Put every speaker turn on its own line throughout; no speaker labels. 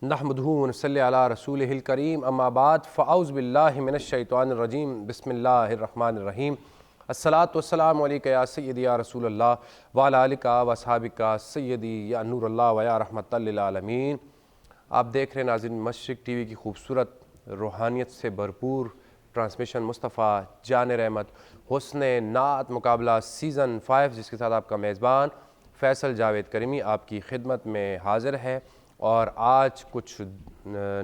नहमदुहु व नसल्ली अला रसूलिहिल करीम अम्मा बाद फ़अऊज़ु बिल्लाहि मिनश्शैतानिर रजीम बिस्मिल्लाहिर रहमानिर रहीम अस्सलातु वस्सलामु अलैका या सय्यदी या रसूलल्लाह व अला आलिका व अस्हाबिका सय्यदी या नूरल्लाह व या रहमतल लिल आलमीन। आप देख रहे हैं नाज़रीन मशरिक़ टीवी की खूबसूरत रूहानियत से भरपूर ट्रांसमिशन मुस्तफ़ा जान रहमत हुस्न नात मुकाबला सीज़न 5, जिसके साथ आपका मेज़बान फ़ैसल जावेद करीमी आपकी खिदमत में हाज़िर है। और आज कुछ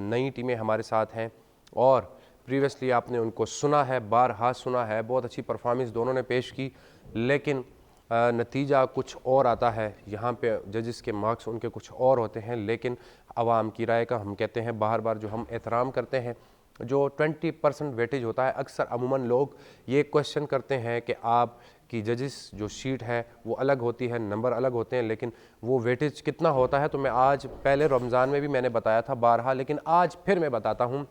नई टीमें हमारे साथ हैं और प्रीवियसली आपने उनको सुना है, बारहा सुना है, बहुत अच्छी परफॉर्मेंस दोनों ने पेश की, लेकिन नतीजा कुछ और आता है। यहाँ पे जजेस के मार्क्स उनके कुछ और होते हैं, लेकिन आवाम की राय का हम कहते हैं बार बार जो हम एहतराम करते हैं, जो 20% वेटेज होता है, अक्सर अमूमन लोग ये क्वेश्चन करते हैं कि आप कि जजेस जो शीट है वो अलग होती है, नंबर अलग होते हैं, लेकिन वो वेटेज कितना होता है। तो मैं आज पहले रमज़ान में भी मैंने बताया था बारहा, लेकिन आज फिर मैं बताता हूँ।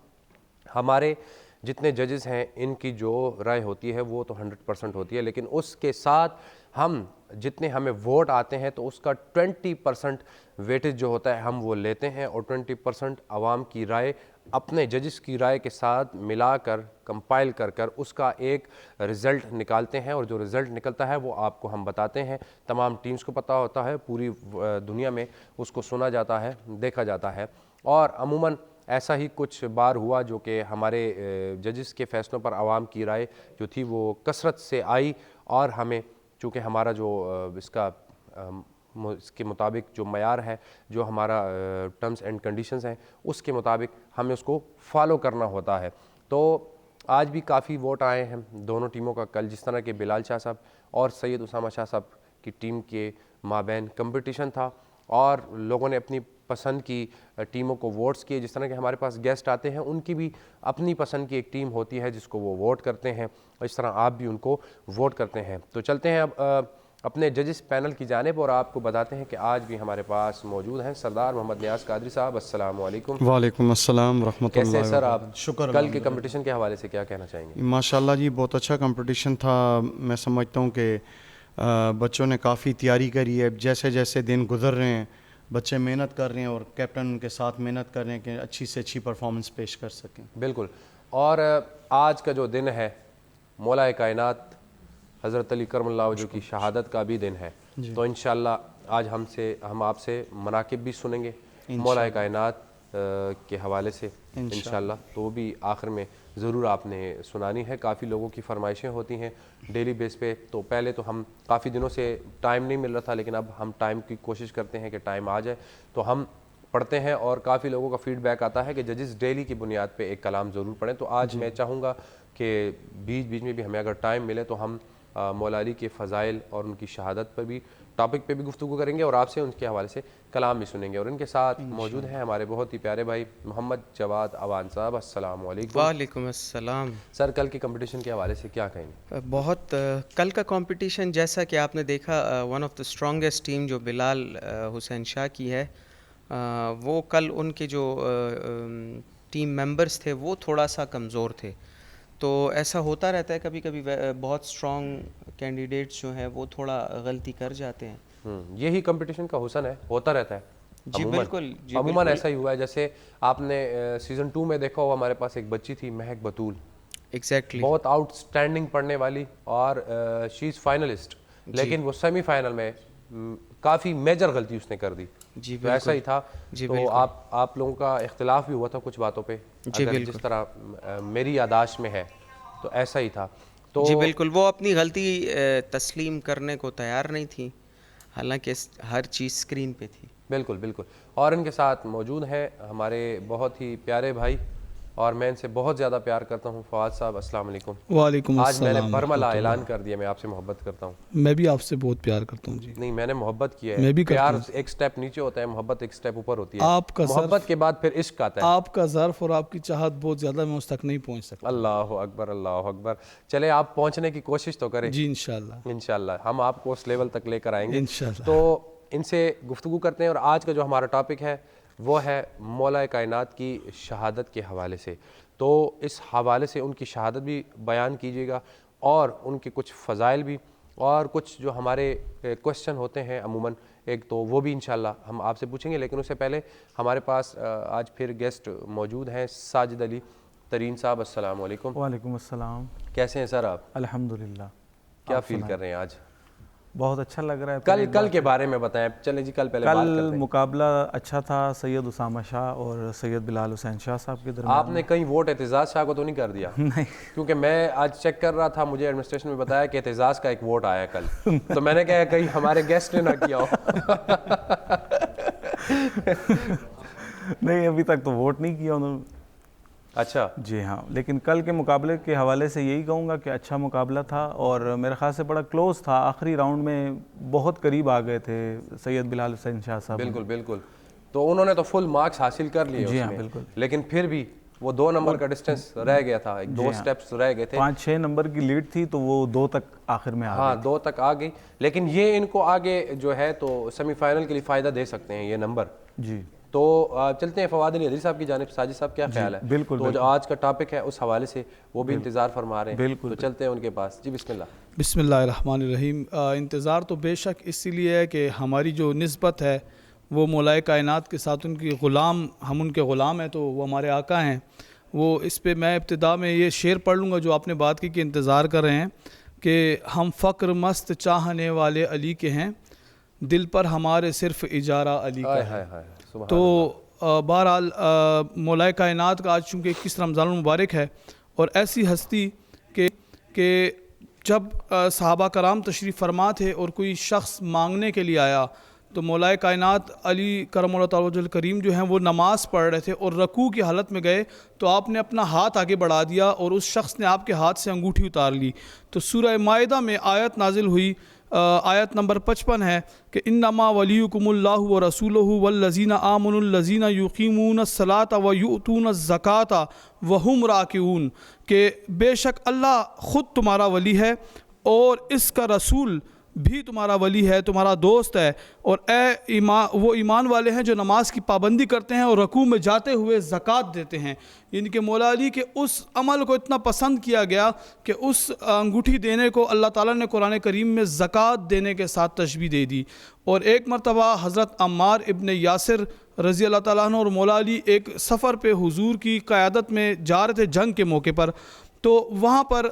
हमारे जितने जजेस हैं इनकी जो राय होती है वो तो 100% होती है, लेकिन उसके साथ हम जितने हमें वोट आते हैं तो उसका 20% वेटेज जो होता है हम वो लेते हैं, और 20% आवाम की राय अपने जजेस की राय के साथ मिलाकर कंपाइल कर कर उसका एक रिज़ल्ट निकालते हैं, और जो रिज़ल्ट निकलता है वो आपको हम बताते हैं। तमाम टीम्स को पता होता है, पूरी दुनिया में उसको सुना जाता है, देखा जाता है। और अमूमन ऐसा ही कुछ बार हुआ जो कि हमारे जजेस के फ़ैसलों पर आवाम की राय जो थी वो कसरत से आई, और हमें चूँकि हमारा जो इसके मुताबिक जो मयार है, जो हमारा टर्म्स एंड कंडीशंस हैं, उसके मुताबिक हमें उसको फॉलो करना होता है। तो आज भी काफ़ी वोट आए हैं दोनों टीमों का। कल जिस तरह के बिलाल शाह साहब और सैयद उसामा शाह साहब की टीम के माबैन कंपटीशन था और लोगों ने अपनी पसंद की टीमों को वोट्स किए। जिस तरह के हमारे पास गेस्ट आते हैं उनकी भी अपनी पसंद की एक टीम होती है जिसको वो वोट करते हैं, और इस तरह आप भी उनको वोट करते हैं। तो चलते हैं अब अपने जजेस पैनल की जानिब और आपको बताते हैं कि आज भी हमारे पास मौजूद हैं सरदार मोहम्मद नियाज़ कादरी साहब। अस्सलाम वालेकुम।
वालेकुम अस्सलाम रहमतुल्लाहि
कैसे
व
सर आप?
बरकातहू। शुक्र
कल के कंपटीशन के हवाले से क्या कहना चाहेंगे?
माशाल्लाह जी, बहुत अच्छा कंपटीशन था। मैं समझता हूँ कि बच्चों ने काफ़ी तैयारी करी है। जैसे जैसे दिन गुजर रहे हैं बच्चे मेहनत कर रहे हैं और कैप्टन उनके साथ मेहनत कर रहे हैं कि अच्छी से अच्छी परफॉर्मेंस पेश कर सकें।
बिल्कुल। और आज का जो दिन है मौला कायनात हज़रत अली करमुल्लाह वजह की शहादत का भी दिन है, तो इंशाअल्लाह आज हम आपसे मनाकिब भी सुनेंगे मौला कायनात के हवाले से इंशाअल्लाह। तो भी आखिर में ज़रूर आपने सुनानी है। काफ़ी लोगों की फरमाइशें होती हैं डेली बेस पे। तो पहले तो हम काफ़ी दिनों से टाइम नहीं मिल रहा था, लेकिन अब हम टाइम की कोशिश करते हैं कि टाइम आ जाए तो हम पढ़ते हैं, और काफ़ी लोगों का फीडबैक आता है कि जजेस डेली की बुनियाद पे एक कलाम ज़रूर पढ़ें। तो आज मैं चाहूँगा कि बीच बीच में भी हमें अगर टाइम मिले तो हम मौला अली के फ़ज़ाइल और उनकी शहादत पर भी टॉपिक पे भी गुफ्तगू करेंगे और आपसे उनके हवाले से कलाम भी सुनेंगे। और इनके साथ मौजूद हैं हमारे बहुत ही प्यारे भाई मोहम्मद जवाद अवान साहब। अस्सलाम वालेकुम।
वालेकुम अस्सलाम।
सर, कल के कंपटीशन के हवाले से क्या कहेंगे?
कल का कंपटीशन जैसा कि आपने देखा, one of the strongest team जो बिलाल हुसैन शाह की है, वो कल उनके जो टीम मेंबर्स थे वो थोड़ा सा कमज़ोर थे। तो ऐसा होता रहता है कभी कभी, बहुत स्ट्रॉन्ग कैंडिडेट्स जो हैं वो थोड़ा गलती कर जाते हैं।
यही कंपटीशन का हुसन है, होता रहता है
जी बिल्कुल, जी
अमूमन
बिल्कुल।
ऐसा ही हुआ है। जैसे आपने सीज़न 2 में देखा हो, हमारे पास एक बच्ची थी महक बतूल,
एग्जैक्टली
बहुत आउटस्टैंडिंग पढ़ने वाली, और शी इज़ फाइनलिस्ट, लेकिन वो सेमीफाइनल में काफ़ी मेजर गलती उसने कर दी।
जी
तो ऐसा ही था।
जी
तो
बिल्कुल।
आप लोगों का इख्तिलाफ भी हुआ था कुछ बातों पे,
जी
अगर जिस
बिल्कुल।
तरह मेरी यादाश्त में है तो ऐसा ही था। तो
जी बिल्कुल, वो अपनी गलती तस्लीम करने को तैयार नहीं थी, हालांकि हर चीज़ स्क्रीन पे थी।
बिल्कुल बिल्कुल। और इनके साथ मौजूद हैं हमारे बहुत ही प्यारे भाई, और मैं इनसे बहुत ज़्यादा प्यार करता हूँ, फवाद साहब। अस्सलाम वालेकुम।
वालेकुम
आज मैंने
अस्सलाम
बरमला ऐलान
रहमतुल्लाह।
कर दिया, मैं आपसे मोहब्बत करता हूँ।
मैं भी आपसे बहुत प्यार करता हूँ जी।
नहीं, मैंने मोहब्बत की है।
मैं भी करता
प्यार
हूँ।
एक स्टेप नीचे होता है, मोहब्बत एक स्टेप ऊपर होती है।
आपका
मोहब्बत
ज़र्फ
के बाद फिर इश्क आता है।
आपका ज़र्फ और आपकी चाहत बहुत ज़्यादा, मैं उस तक नहीं पहुँच सकता।
अल्लाह अकबर, अल्लाह अकबर। चले आप पहुँचने की कोशिश तो करें।
जी इंशाल्लाह,
इंशाल्लाह हम आपको उस लेवल तक लेकर आएंगे।
इंशाल्लाह।
तो इनसे गुफ्तगू करते हैं, और आज का जो हमारा टॉपिक है वो है मौला कायनात की शहादत के हवाले से। तो इस हवाले से उनकी शहादत भी बयान कीजिएगा, और उनके कुछ फ़ज़ाइल भी, और कुछ जो हमारे क्वेश्चन होते हैं अमूमन एक, तो वो भी इंशाल्लाह हम आपसे पूछेंगे। लेकिन उससे पहले हमारे पास आज फिर गेस्ट मौजूद हैं, साजिद अली तरीन साहब। अस्सलाम वालेकुम।
वालेकुम अस्सलाम।
कैसे हैं सर आप?
अल्हम्दुलिल्लाह।
क्या फील कर रहे हैं आज?
बहुत अच्छा लग रहा है।
कल के बारे में बताएं। चलें जी, कल पहले बात करते हैं।
मुकाबला अच्छा था सैयद उसामा शाह और सैयद बिलाल हुसैन शाह साहब के दरमियान।
आपने कहीं वोट एतजाज़ शाह को तो नहीं कर दिया?
नहीं,
क्योंकि मैं आज चेक कर रहा था, मुझे एडमिनिस्ट्रेशन में बताया कि एतजाज़ का एक वोट आया कल। तो मैंने कहा कहीं हमारे गेस्ट ने ना किया हो।
नहीं, अभी तक तो वोट नहीं किया उन्होंने।
अच्छा
जी हाँ, लेकिन कल के मुकाबले के हवाले से यही कहूँगा कि अच्छा मुकाबला था और मेरे ख्याल से बड़ा क्लोज था। आखिरी राउंड में बहुत करीब आ गए थे सैयद बिलाल हुसैन शाह साहब।
बिल्कुल बिल्कुल। तो उन्होंने तो फुल मार्क्स हासिल कर लिए
जी हाँ,
उसमें,
बिल्कुल।
लेकिन फिर भी वो 2 नंबर का डिस्टेंस रह गया था, एक 2 स्टेप्स रह गए थे।
5-6 नंबर की लीड थी तो वो 2 तक आखिर में आ
हाँ, 2 तक आ गई। लेकिन ये इनको आगे जो है तो सेमीफाइनल के लिए फ़ायदा दे सकते हैं ये नंबर।
जी।
तो चलते हैं फवाद अली साहब की जानिब। साजिद साहब क्या ख्याल है?
बिल्कुल,
तो जो आज का टॉपिक है उस हवाले से वो भी इंतज़ार फरमा रहे हैं।
बिल्कुल,
तो चलते हैं उनके पास। जी बिस्मिल्लाह।
बिस्मिल्लाहिर्रहमानिर्रहीम। इंतज़ार तो बेशक इसीलिए है कि हमारी जो निस्बत है वो मौलाए कायनात के साथ, उनकी ग़ुलाम, हम उनके ग़ुलाम हैं तो वो हमारे आका हैं। वो इस पे मैं इब्तिदा में ये शेर पढ़ लूँगा जो आपने बात की कि इंतज़ार कर रहे हैं कि हम फ़क्र मस्त चाहने वाले अली के हैं, दिल पर हमारे सिर्फ इजारा अली का है। तो बहरहाल मौलाए कायनात का आज चूँकि 21 रमज़ान मुबारक है और ऐसी हस्ती के जब सहाबा कराम तशरीफ़ फरमा थे और कोई शख्स मांगने के लिए आया तो मौलाए कायनात अली करमुल्लाह तआला वजहुल करीम जो हैं वो नमाज़ पढ़ रहे थे और रकू की हालत में गए तो आपने अपना हाथ आगे बढ़ा दिया और उस शख्स ने आपके हाथ से अंगूठी उतार ली। तो सूरह माइदा में आयत नाजिल हुई, आयत नंबर 55 है कि इन्नमा वलियुकुमुल्लाहु व रसूलुहु वल्लज़ीना आमनुल्लज़ीना युक़ीमूनस्सलाता व युअतूनज़्ज़काता व हुम राकिऊन, कि बेशक अल्लाह ख़ुद तुम्हारा वली है और इसका रसूल भी तुम्हारा वली है, तुम्हारा दोस्त है, और वो ईमान वाले हैं जो नमाज की पाबंदी करते हैं और रकू में जाते हुए ज़कात देते हैं। यानी कि मौला अली के उस अमल को इतना पसंद किया गया कि उस अंगूठी देने को अल्लाह ताला ने कुरान करीम में ज़कात देने के साथ तशबीह दे दी। और एक मरतबा हज़रत अम्मार इब्न यासिर रज़ी अल्लाह ताला अन्हु और मौला अली एक सफ़र पे हुजूर की क़यादत में जा रहे थे जंग के मौके पर। तो वहाँ पर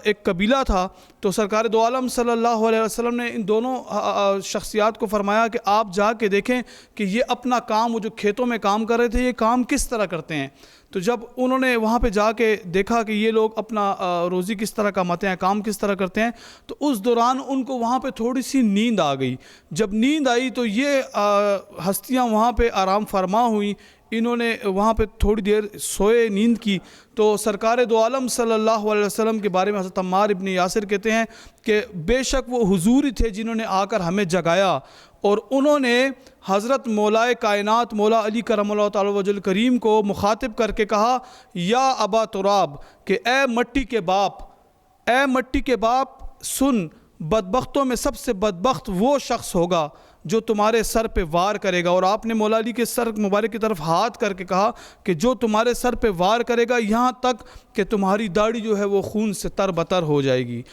एक कबीला था, तो सरकार दो आलम सल्लल्लाहु अलैहि वसल्लम ने इन दोनों शख्सियात को फरमाया कि आप जाके देखें कि ये अपना काम, वो जो खेतों में काम कर रहे थे, ये काम किस तरह करते हैं। तो जब उन्होंने वहाँ पे जाके देखा कि ये लोग अपना रोज़ी किस तरह कमाते हैं, काम किस तरह करते हैं, तो उस दौरान उनको वहाँ पे थोड़ी सी नींद आ गई। जब नींद आई तो ये हस्तियाँ वहाँ पे आराम फरमा हुई, इन्होंने वहाँ पे थोड़ी देर सोए, नींद की। तो सरकार दो आलम सल्लल्लाहु अलैहि वसल्लम के बारे में हज़रत अम्मार इब्न यासिर कहते हैं कि बेशक वो हुजूर ही थे जिन्होंने आकर हमें जगाया और उन्होंने हज़रत मौलाए कायनात मौला अली करमुल्लाह तआला वजहुल करीम को मुखातिब करके कहा, या अबा तुराब, कि ए मट्टी के बाप, ए मट्टी के बाप, सुन, बदबख्तों में सबसे बदबख्त वो शख्स होगा जो तुम्हारे सर पे वार करेगा। और आपने मौला अली के सर मुबारक की तरफ हाथ करके कहा कि जो तुम्हारे सर पे वार करेगा यहाँ तक कि तुम्हारी दाढ़ी जो है वो खून से तरबतर हो जाएगी।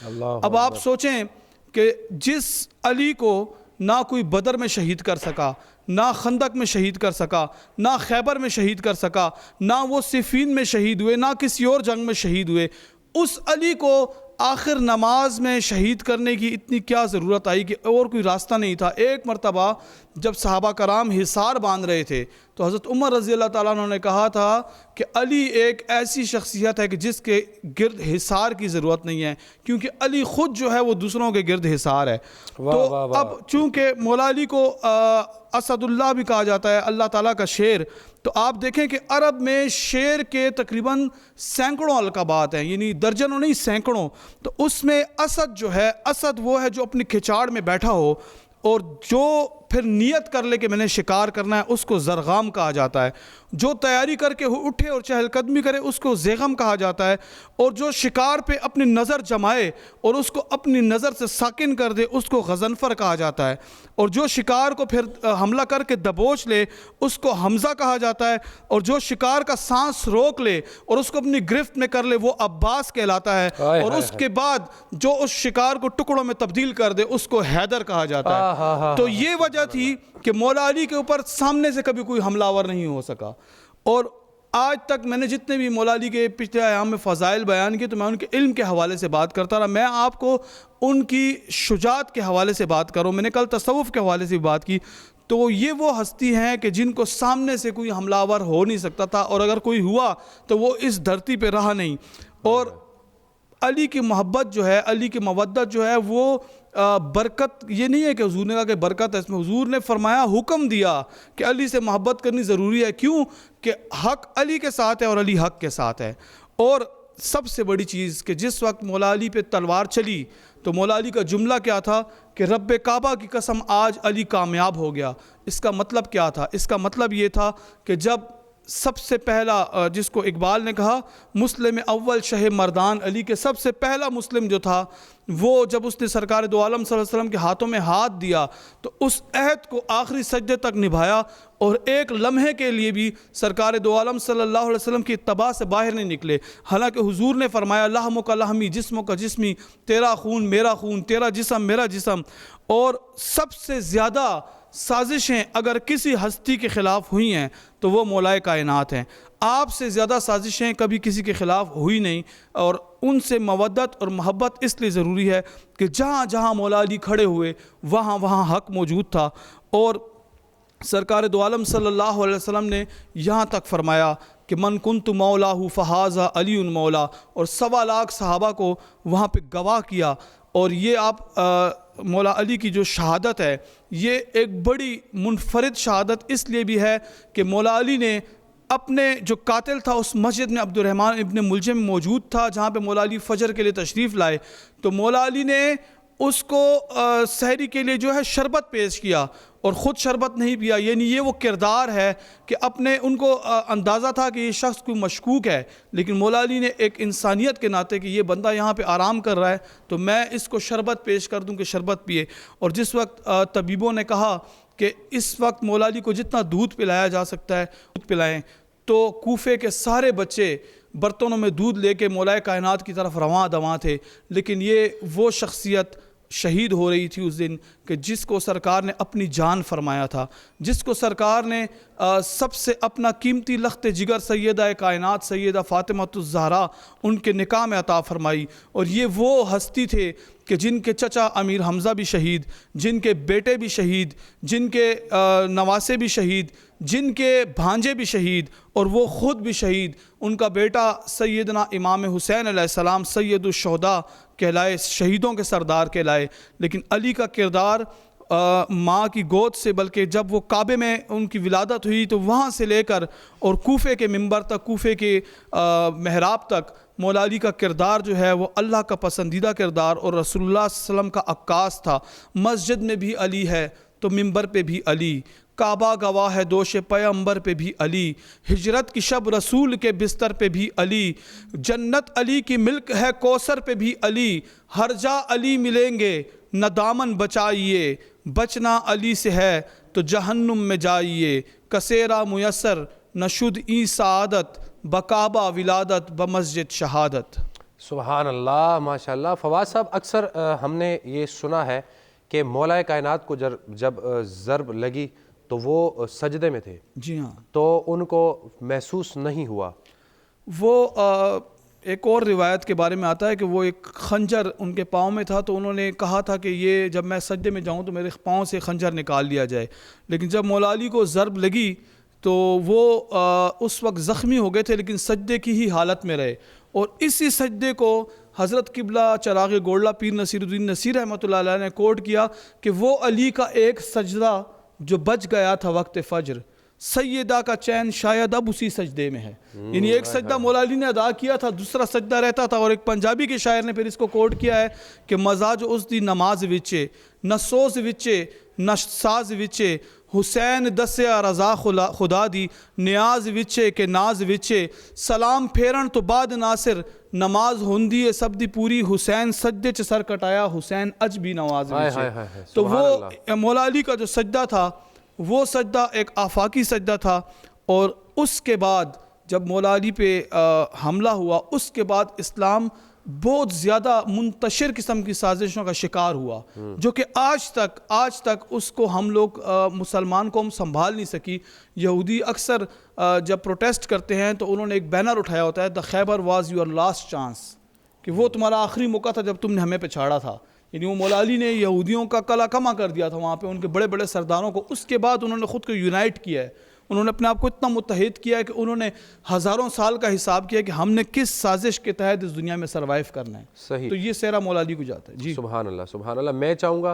अब आप सोचें कि जिस अली को ना कोई बदर में शहीद कर सका, ना खंदक में शहीद कर सका, ना खैबर में शहीद कर सका, ना वो सिफीन में शहीद हुए, ना किसी और जंग में शहीद हुए, उस अली को आखिर नमाज में शहीद करने की इतनी क्या ज़रूरत आई कि और कोई रास्ता नहीं था। एक मरतबा जब सहाबा कराम हिसार बांध रहे थे तो हज़रत उमर रज़ी अल्लाह ताला अन्हु ने कहा था कि अली एक ऐसी शख्सियत है कि जिसके गिर्द हिसार की ज़रूरत नहीं है, क्योंकि अली ख़ुद जो है वो दूसरों के गिर्द हिसार है। तो अब चूँकि मौला अली को असदुल्लाह भी कहा जाता है, अल्लाह ताला का शेर, तो आप देखें कि अरब में शेर के तकरीबन सैकड़ों अलक़ाबात हैं, यानी दर्जनों नहीं सैकड़ों। तो उसमें असद जो है, असद वो है जो अपनी खिचाड़ में बैठा हो और जो फिर नियत कर ले कि मैंने शिकार करना है, उसको ज़रगाम कहा जाता है। जो तैयारी करके उठे और चहलकदमी करे उसको ज़ेगम कहा जाता है। और जो शिकार पे अपनी नज़र जमाए और उसको अपनी नज़र से साकिन कर दे उसको गज़नफ़र कहा जाता है। और जो शिकार को फिर हमला करके दबोच ले उसको हमज़ा कहा जाता है। और जो शिकार का सांस रोक ले और उसको अपनी गिरफ्त में कर ले वो अब्बास कहलाता है। और उसके बाद जो उस शिकार को टुकड़ों में तब्दील कर दे उसको हैदर कहा जाता है। तो ये वजह वजह थी कि मौला अली के ऊपर सामने से कभी कोई हमलावर नहीं हो सका। और आज तक मैंने जितने भी मौला अली के पिछले आयाम में फ़ज़ाइल बयान किए तो मैं उनके इल्म के हवाले से बात करता रहा। मैं आपको उनकी शुजात के हवाले से बात कर रहा हूँ। मैंने कल तसव्वुफ़ के हवाले से बात की। तो ये वो हस्ती हैं कि जिनको सामने से कोई हमलावर हो नहीं सकता था, और अगर कोई हुआ तो वो इस धरती पे रहा नहीं। और अली की मोहब्बत जो है, अली की मवद्दत जो है वो बरकत, ये नहीं है कि हुजूर ने कहा कि बरकत है इसमें। हुजूर ने फरमाया, हुक्म दिया कि अली से मोहब्बत करनी ज़रूरी है। क्यों? कि हक़ अली के साथ है और अली हक़ के साथ है। और सबसे बड़ी चीज़ कि जिस वक्त मौला अली पे तलवार चली तो मौला अली का जुमला क्या था कि रब्बे काबा की कसम आज अली कामयाब हो गया। इसका मतलब क्या था? इसका मतलब ये था कि जब सबसे पहला, जिसको इकबाल ने कहा मुस्लिम अव्वल शह मर्दान अली, के सबसे पहला मुस्लिम जो था वो जब उसने सरकार दो आलम सल्लल्लाहु अलैहि वसल्लम के हाथों में हाथ दिया तो उस अहद को आखिरी सजदे तक निभाया, और एक लम्हे के लिए भी सरकार दो आलम सल्लल्लाहु अलैहि वसल्लम की इत्तबा से बाहर नहीं निकले। हालांकि हुजूर ने फरमाया लहमो का लहमी जिस्मो का जिस्मी, तेरा खून मेरा खून, तेरा जिस्म मेरा जिस्म। और सबसे ज़्यादा साजिशें अगर किसी हस्ती के ख़िलाफ़ हुई हैं तो वो मौलाए कायनात हैं। आपसे ज़्यादा साजिशें कभी किसी के ख़िलाफ़ हुई नहीं। और उनसे मवद्दत और मोहब्बत इसलिए ज़रूरी है कि जहाँ जहाँ मौला अली खड़े हुए वहाँ वहाँ हक़ मौजूद था। और सरकार दो आलम सल्लल्लाहु अलैहि वसल्लम ने यहाँ तक फरमाया कि मन कुन्तु मौलाहु फ़हाज़ा अली उन मौला, और 1.25 लाख सहाबा को वहाँ पे गवाह किया। और ये आप मौला अली की जो शहादत है ये एक बड़ी मुनफरिद शहादत इसलिए भी है कि मौला अली ने अपने जो कातिल था उस मस्जिद में अब्दुर्रहमान इब्न मुलजिम मौजूद था जहाँ पे मौला अली फ़जर के लिए तशरीफ़ लाए, तो मौला अली ने उसको सहरी के लिए जो है शरबत पेश किया और ख़ुद शरबत नहीं पिया। यानी ये वो किरदार है कि अपने उनको अंदाज़ा था कि ये शख्स कोई मशकूक है, लेकिन मौला अली ने एक इंसानियत के नाते कि ये बंदा यहाँ पे आराम कर रहा है तो मैं इसको शरबत पेश कर दूँ कि शरबत पिए। और जिस वक्त तबीबों ने कहा कि इस वक्त मौला अली को जितना दूध पिलाया जा सकता है दूध पिलाएँ, तो कूफे के सारे बच्चे बर्तनों में दूध लेके मौलाए कायनात की तरफ रवां दवां थे। लेकिन ये वो शख्सियत शहीद हो रही थी उस दिन कि जिसको सरकार ने अपनी जान फरमाया था, जिसको सरकार ने सबसे अपना कीमती लख्त जिगर सैयदा कायनात सैयदा फ़ातिमातुज़ ज़हरा उनके निकाह में अता फरमाई। और ये वो हस्ती थे कि जिनके चचा अमीर हमज़ा भी शहीद, जिनके बेटे भी शहीद, जिनके नवासे भी शहीद, जिनके भांजे भी शहीद और वो ख़ुद भी शहीद। उनका बेटा सैयदना इमाम हुसैन अलैहिस्सलाम सैयदुश्शुहदा कहलाए, शहीदों के सरदार कहलाए। लेकिन अली का किरदार माँ की गोद से, बल्कि जब वो काबे में उनकी विलादत हुई तो वहाँ से लेकर और कूफे के मिंबर तक, कूफे के महराब तक मौला अली का किरदार जो है वो अल्लाह का पसंदीदा किरदार और रसूलुल्लाह सल्लल्लाहु अलैहि वसल्लम का अक्कास था। मस्जिद में भी अली है तो मिंबर पे भी अली, काबा गवाह है दोष पैगंबर पे भी अली, हिजरत की शब रसूल के बिस्तर पे भी अली, जन्नत अली की मिल्क है कौसर पे भी अली, हर जा अली मिलेंगे न दामन बचाइए, बचना अली से है तो जहन्नुम में जाइए, कसेरा मुयसर नशुद ई सादत बकाबा विलादत ब मस्जिद शहादत।
सुबहान अल्लाह, माशाअल्लाह। फवाद साहब, अक्सर हमने ये सुना है कि मौलाए कायनात को जब ज़रब लगी तो वो सजदे में थे।
जी हाँ,
तो उनको महसूस नहीं हुआ।
वो एक और रिवायत के बारे में आता है कि वो एक खंजर उनके पाँव में था, तो उन्होंने कहा था कि ये जब मैं सजदे में जाऊँ तो मेरे पाँव से खंजर निकाल लिया जाए। लेकिन जब मौला अली को ज़रब लगी तो वो उस वक्त ज़ख्मी हो गए थे लेकिन सजदे की ही हालत में रहे। और इसी सजदे को हज़रत किबला चराग़ गोल्ला पीर नसीरुद्दीन नसीर रहमतुल्लाह अलैह ने कोट किया कि वो अली का एक सजदा जो बच गया था वक्त फ़ज्र, सैयदा का चैन शायद अब उसी सजदे में है। यानी एक सजदा मौला अली ने अदा किया था, दूसरा सजदा रहता था। और एक पंजाबी के शायर ने फिर इसको कोट किया है कि मजाज उस दी नमाज विचे न सोज विचे न साज विचे, हुसैन दस्या रज़ा खुदा दी न्याज विचे के नाज विचे, सलाम फेरन तो बाद नासिर नमाज हुंदी है सब दी पूरी, हुसैन सजदे च सर कटाया हुसैन अज भी नवाज विचे। तो वो मौला अली का जो सजदा था वो सजदा एक आफाकी सजदा था। और उसके बाद जब मौला अली पे हमला हुआ उसके बाद इस्लाम बहुत ज़्यादा मुंतशिर किस्म की साजिशों का शिकार हुआ, जो कि आज तक उसको हम लोग मुसलमान कौम संभाल नहीं सकी। यहूदी अक्सर जब प्रोटेस्ट करते हैं तो उन्होंने एक बैनर उठाया होता है, the Khyber was your last chance, कि वो तुम्हारा आखिरी मौका था जब तुमने हमें पिछाड़ा था। यानी वो मौला अली ने यहूदियों का कला कमा कर दिया था वहाँ पे, उनके बड़े बड़े सरदारों को। उसके बाद उन्होंने ख़ुद को यूनाइट किया है, उन्होंने अपने आप को इतना मुत्तहिद किया है कि उन्होंने हज़ारों साल का हिसाब किया कि हमने किस साजिश के तहत इस दुनिया में सर्वाइव करना है।
सही।
तो ये सेहरा मौला अली को जाता है। जी
सुभान अल्लाह, सुभान अल्लाह। मैं चाहूँगा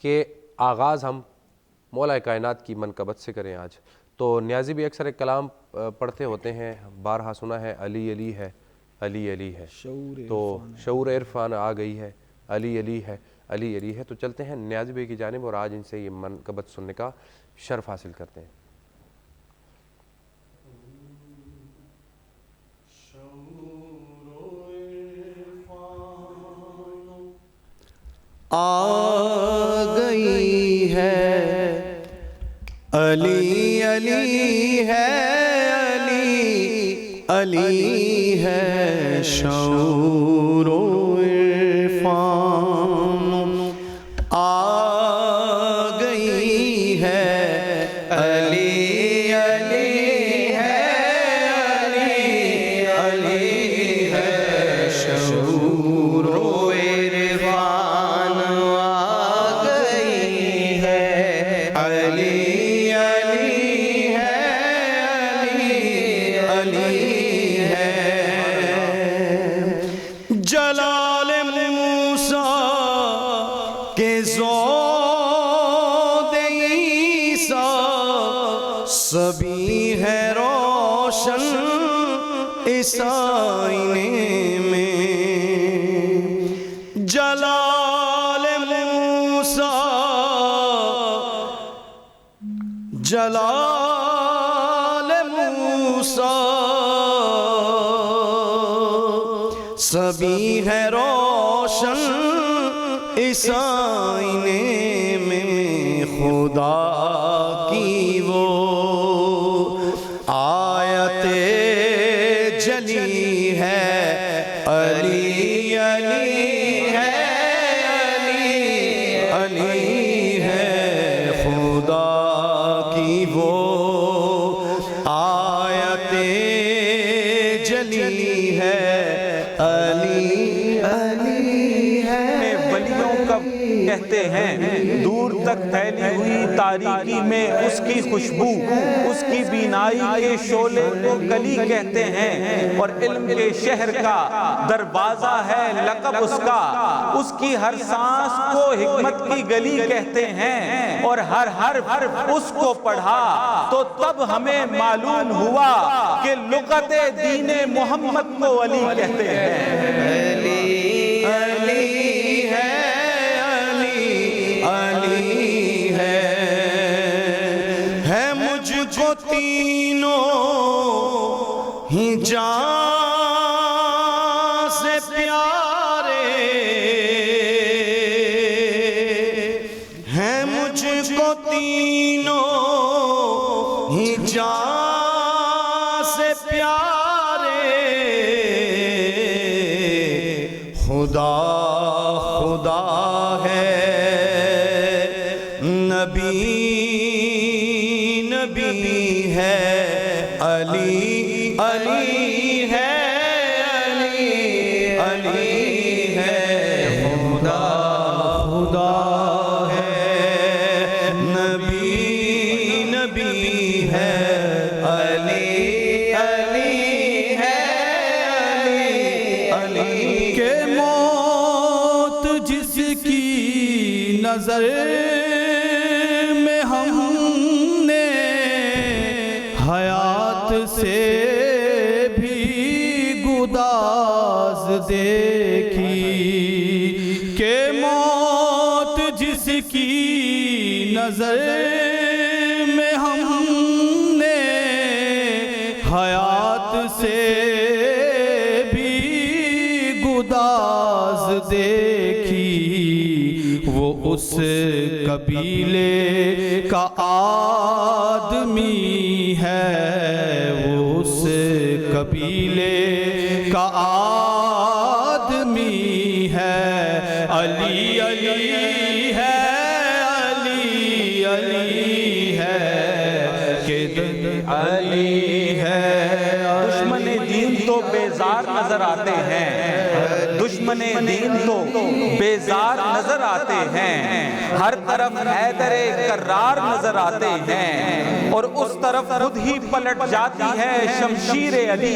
कि आगाज़ हम मौला कायनात की मनकबत से करें आज। तो न्याजी भी अक्सर एक कलाम पढ़ते होते हैं, बारहा सुना है, अली अली है, अली अली है। तो शऊर इरफान आ गई है, अली अली है, अली अली है। तो चलते हैं न्याजी भाई की जानिब और आज इनसे ये मनकबत सुनने का शर्फ हासिल करते हैं।
आ गई है अली अली है, अली अली है, शऊरो इरफान आ गई है, अली अली है, अली अली है, शऊरो इरफान आ गई है, अली अली है, अली है। जलाल मूसा के ज़ौद ईसा सभी है रोशन इस आईने में। जलाल मूसा, जलाल मूसा सभी है रोशन इस आईने में। खुदा की वो आयत जली है, अली अली है, अली अली है। खुदा की वो आयत जली है, अली अली है।
वलियों का कहते हैं दूर तक फैली हुई तारीकी में उसकी खुशबू, उसकी बीनाई के शोले को कली कहते हैं, और इल्म के शहर का दरवाजा है लक़ब उसका, उसकी हर सांस को हिकमत की गली कहते हैं, और हर हर्फ उसको पढ़ा तो तब हमें मालूम हुआ कि लुग़त दीने मोहम्मद को अली कहते हैं।
अली अली है, अली अली है मुझको तीनों ही जान से प्यारे, हैं मुझको तीनों ही जान से प्यारे। खुदा खुदा है, नबी नबी है, अली अली है, अली अली है। खुदा खुदा है, नबी नबी है, अली अली है, अली अली
के मौत जिसकी नजर में हमने हयात से भी गुदाज देखी, के मौत जिसकी नजर में हमने हयात से भी गुदाज देखी, वो उस कबीले का आदमी है, वो उस कबीले का आदमी
अली है। दुश्मन दीन तो बेजार नजर आते हैं, दुश्मन दीन तो बेजार नजर आते हैं, हर तरफ हैदरे कर्रार नजर आते हैं, और उस तरफ खुद ही पलट जाती है शमशीर अली,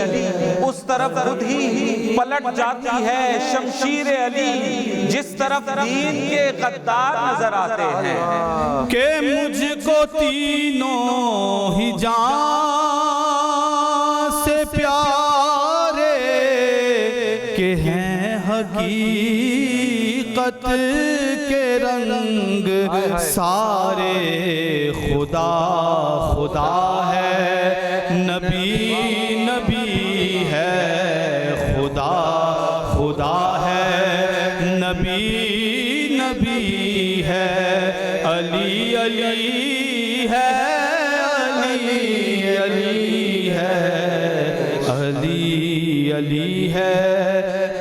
उस तरफ खुद ही पलट जाती है शमशीर अली, जिस तरफ दीन के गद्दार नजर आते हैं।
के मुझको तीनों ही जान से प्यारे के हैं हकीकत के रंग सारे, खुदा खुदा है, नबी नबी है, खुदा खुदा है, नबी नबी है, अली अली है, अली अली है, अली अली है,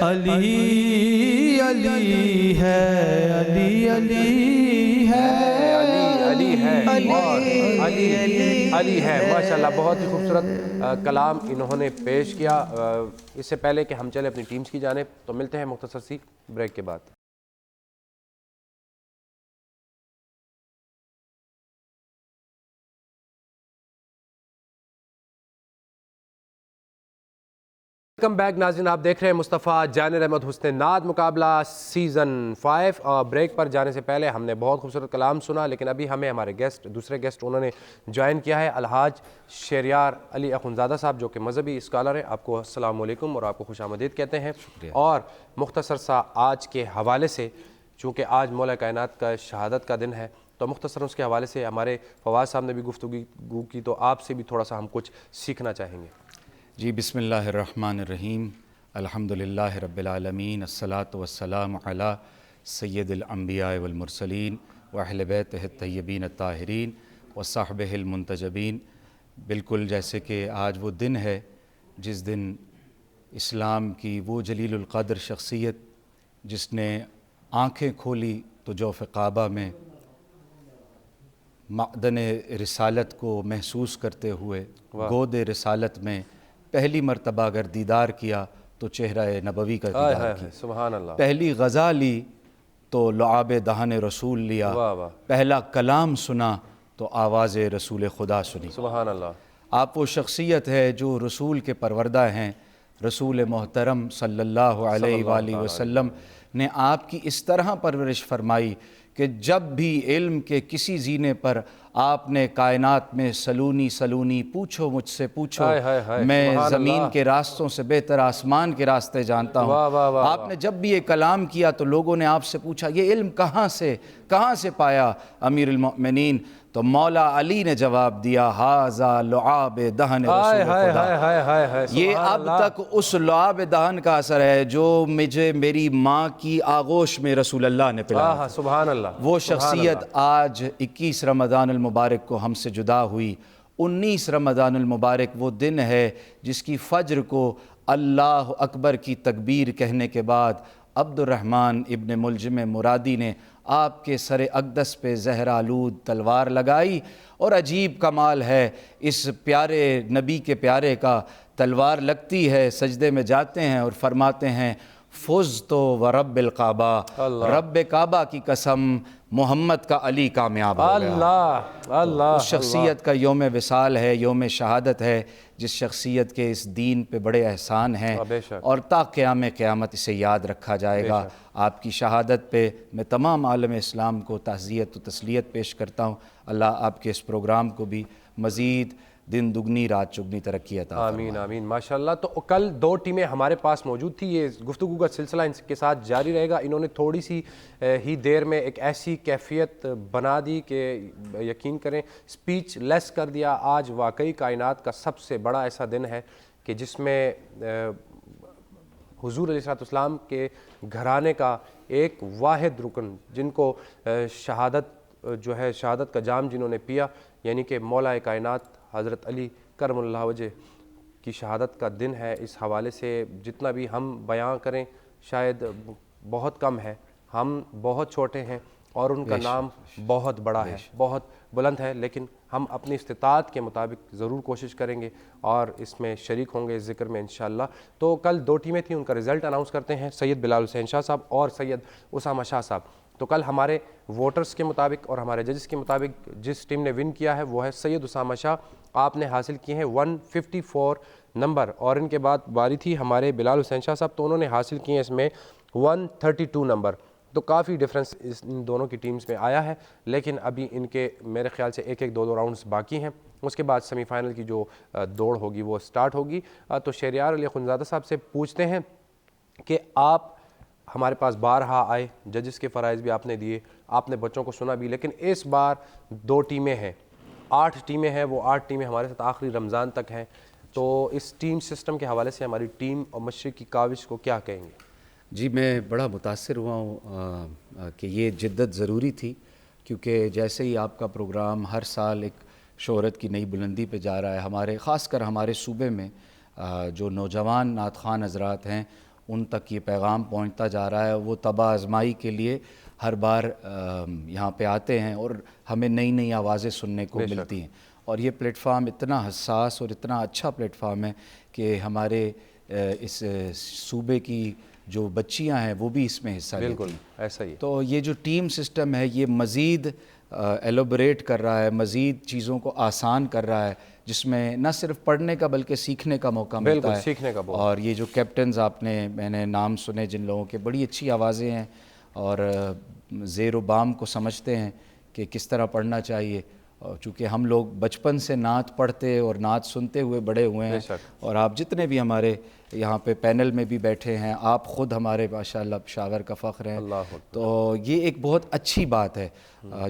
अली अली है, अली अली है,
अली है, अली है। माशाल्लाह, बहुत ही खूबसूरत कलाम इन्होंने पेश किया। इससे पहले कि हम चले अपनी टीम्स की जानिब, तो मिलते हैं मुख्तसर सी ब्रेक के बाद। वेलकम बैक नाज़रीन, आप देख रहे हैं मुस्तफ़ा जानिर अहमद हुस्न नाद मुकाबला सीज़न 5। और ब्रेक पर जाने से पहले हमने बहुत खूबसूरत कलाम सुना, लेकिन अभी हमें हमारे दूसरे गेस्ट उन्होंने ज्वाइन किया है। अलहाज शहरियार अली अखुनज़ादा साहब, जो कि मजहबी स्कॉलर हैं। आपको अस्सलाम वालेकुम और आपको खुशामदीद कहते हैं। और मुख्तसर सा आज के हवाले से, चूँकि आज मौला कायनात का शहादत का दिन है, तो मुख्तसर उसके हवाले से हमारे फवाद साहब ने भी गुफ्तगू की, तो आपसे भी थोड़ा सा हम कुछ सीखना चाहेंगे।
जी, बिस्मिल्लाहिर्रहमानिर्रहीम, अल्हम्दुलिल्लाहि रब्बिल आलमीन, अस्सलातु वस्सलामु अला सय्यदिल अंबिया वल मुरसलीन व अहले बैतिहि तय्यबीन अत्ताहिरीन व सहबिहिल मुंतजबीन। बिल्कुल जैसे कि आज वो दिन है जिस दिन इस्लाम की वो जलीलुल क़द्र शख्सियत जिसने आँखें खोली तो जौफ़ काबा में मादन रिसालत को महसूस करते हुए गोद रिसालत में पहली मरतबा अगर दीदार किया तो चेहरा नबवी का दीदार किया।
सुभान अल्लाह।
पहली गज़ा ली तो लुआब दहन रसूल लिया, पहला कलाम सुना तो आवाज़ रसूल खुदा सुनी।
सुभान अल्लाह।
आप वो शख्सियत है जो रसूल के परवरदा हैं। रसूल मोहतरम सल्लल्लाहु अलैहि वसल्लम ने आपकी इस तरह परवरिश फरमाई कि जब भी इल्म के किसी जीने पर आपने कायनात में सलूनी सलूनी पूछो मुझसे पूछो, मैं ज़मीन के रास्तों से बेहतर आसमान के रास्ते जानता हूँ। आपने जब भी ये कलाम किया तो लोगों ने आपसे पूछा ये इल्म कहाँ से पाया अमीरुल मोमिनीन? तो मौला अली ने जवाब दिया, हाज़ा लुआब दहन रसूल खुदा। ये अब तक उस लुआब दहन का असर है जो मुझे मेरी माँ की आगोश में रसूल अल्लाह ने पिलाया।
सुभान अल्लाह।
वो शख्सियत आज 21 रमज़ानुल मुबारक को हमसे जुदा हुई। 19 रमज़ानुल मुबारक वो दिन है जिसकी फ़ज्र को अल्लाह अकबर की तकबीर कहने के बाद अब्दुर्रहमान इब्न मुलजिम मुरादी ने आपके सर अक़दस पे ज़हरालूद तलवार लगाई। और अजीब कमाल है इस प्यारे नबी के प्यारे का, तलवार लगती है, सजदे में जाते हैं और फरमाते हैं फ़ुज़ तो व रब्बिल काबा, रब्ब काबा की कसम मोहम्मद का अली कामयाब हो गया।
अल्लाह।
उस शख्सियत का योम विसाल है, योम शहादत है, जिस शख्सियत के इस दीन पे बड़े एहसान हैं और ता क़याम क़यामत इसे याद रखा जाएगा। आपकी शहादत पे मैं तमाम आलम इस्लाम को ताज़ियत व तस्लियत पेश करता हूँ। अल्लाह आपके इस प्रोग्राम को भी मज़ीद दिन दुगनी रात चुगनी तरक्की अता फरमाए।
आमीन आमीन। माशाल्लाह। तो कल 2 टीमें हमारे पास मौजूद थी। ये गुफ्तगू का सिलसिला इनके साथ जारी रहेगा। इन्होंने थोड़ी सी ही देर में एक ऐसी कैफियत बना दी कि यकीन करें स्पीच लेस कर दिया। आज वाकई कायनात का सबसे बड़ा ऐसा दिन है कि जिसमें हुजूर अलैहिस्सलाम के घराने का एक वाहिद रुकन, जिनको शहादत जो है, शहादत का जाम जिन्होंने पिया, यानी कि मौला कायनात हज़रत अली करमुल्लाह वजह की शहादत का दिन है। इस हवाले से जितना भी हम बयां करें शायद बहुत कम है। हम बहुत छोटे हैं और उनका नाम बहुत बड़ा है, बहुत बुलंद है, लेकिन हम अपनी इस्तिताअत के मुताबिक ज़रूर कोशिश करेंगे और इसमें शरीक होंगे इस ज़िक्र में इंशाअल्लाह। तो कल 2 टीमें थी, उनका रिज़ल्ट अनाउंस करते हैं, सैयद बिलाल हुसैन शाह साहब और सैयद उसामा शाह साहब। तो कल हमारे वोटर्स के मुताबिक और हमारे जजेस के मुताबिक जिस टीम ने विन किया है वो है सैयद उसामा शाह, आपने हासिल किए हैं 154 नंबर, और इनके बाद बारी थी हमारे बिलाल हुसैन शाह साहब, तो उन्होंने हासिल किए हैं इसमें 132 नंबर। तो काफ़ी डिफरेंस इन दोनों की टीम्स में आया है, लेकिन अभी इनके मेरे ख्याल से 1-1, 2-2 राउंड्स बाकी हैं। उसके बाद सेमीफाइनल की जो दौड़ होगी वो स्टार्ट होगी। तो शहरियार अली खुनज़ादा साहब से पूछते हैं कि आप हमारे पास बारहा आए, जजेस के फ़राइज़ भी आपने दिए, आपने बच्चों को सुना भी, लेकिन इस बार 2 टीमें हैं, 8 टीमें हैं, वो 8 टीमें हमारे साथ आखिरी रमज़ान तक हैं। तो इस टीम सिस्टम के हवाले से हमारी टीम और मशरिक़ की काविश को क्या कहेंगे?
जी, मैं बड़ा मुतासिर हुआ हूँ कि ये जिद्दत ज़रूरी थी, क्योंकि जैसे ही आपका प्रोग्राम हर साल एक शोहरत की नई बुलंदी पे जा रहा है, हमारे ख़ासकर हमारे सूबे में जो नौजवान नात ख़ान हज़रात हैं उन तक ये पैगाम पहुंचता जा रहा है। वो तबा आज़माई के लिए हर बार यहाँ पे आते हैं और हमें नई नई आवाज़ें सुनने को मिलती हैं, और ये प्लेटफार्म इतना हसास और इतना अच्छा प्लेटफार्म है कि हमारे इस सूबे की जो बच्चियां हैं वो भी इसमें हिस्सा लेती हैं।
बिल्कुल ऐसा ही।
तो ये जो टीम सिस्टम है ये मज़ीद एलोबरेट कर रहा है, मज़ीद चीज़ों को आसान कर रहा है, जिसमें न सिर्फ पढ़ने का बल्कि सीखने का मौका मिलता है।
सीखने का बहुत।
और ये जो कैप्टन्स मैंने नाम सुने जिन लोगों के, बड़ी अच्छी आवाज़ें हैं और ज़ेर व बाम को समझते हैं कि किस तरह पढ़ना चाहिए। और चूँकि हम लोग बचपन से नात पढ़ते और नात सुनते हुए बड़े हुए हैं, और आप जितने भी हमारे यहाँ पे पैनल में भी बैठे हैं, आप ख़ुद हमारे माशाअल्लाह शावर का फ़ख्र हैं। तो ये एक बहुत अच्छी बात है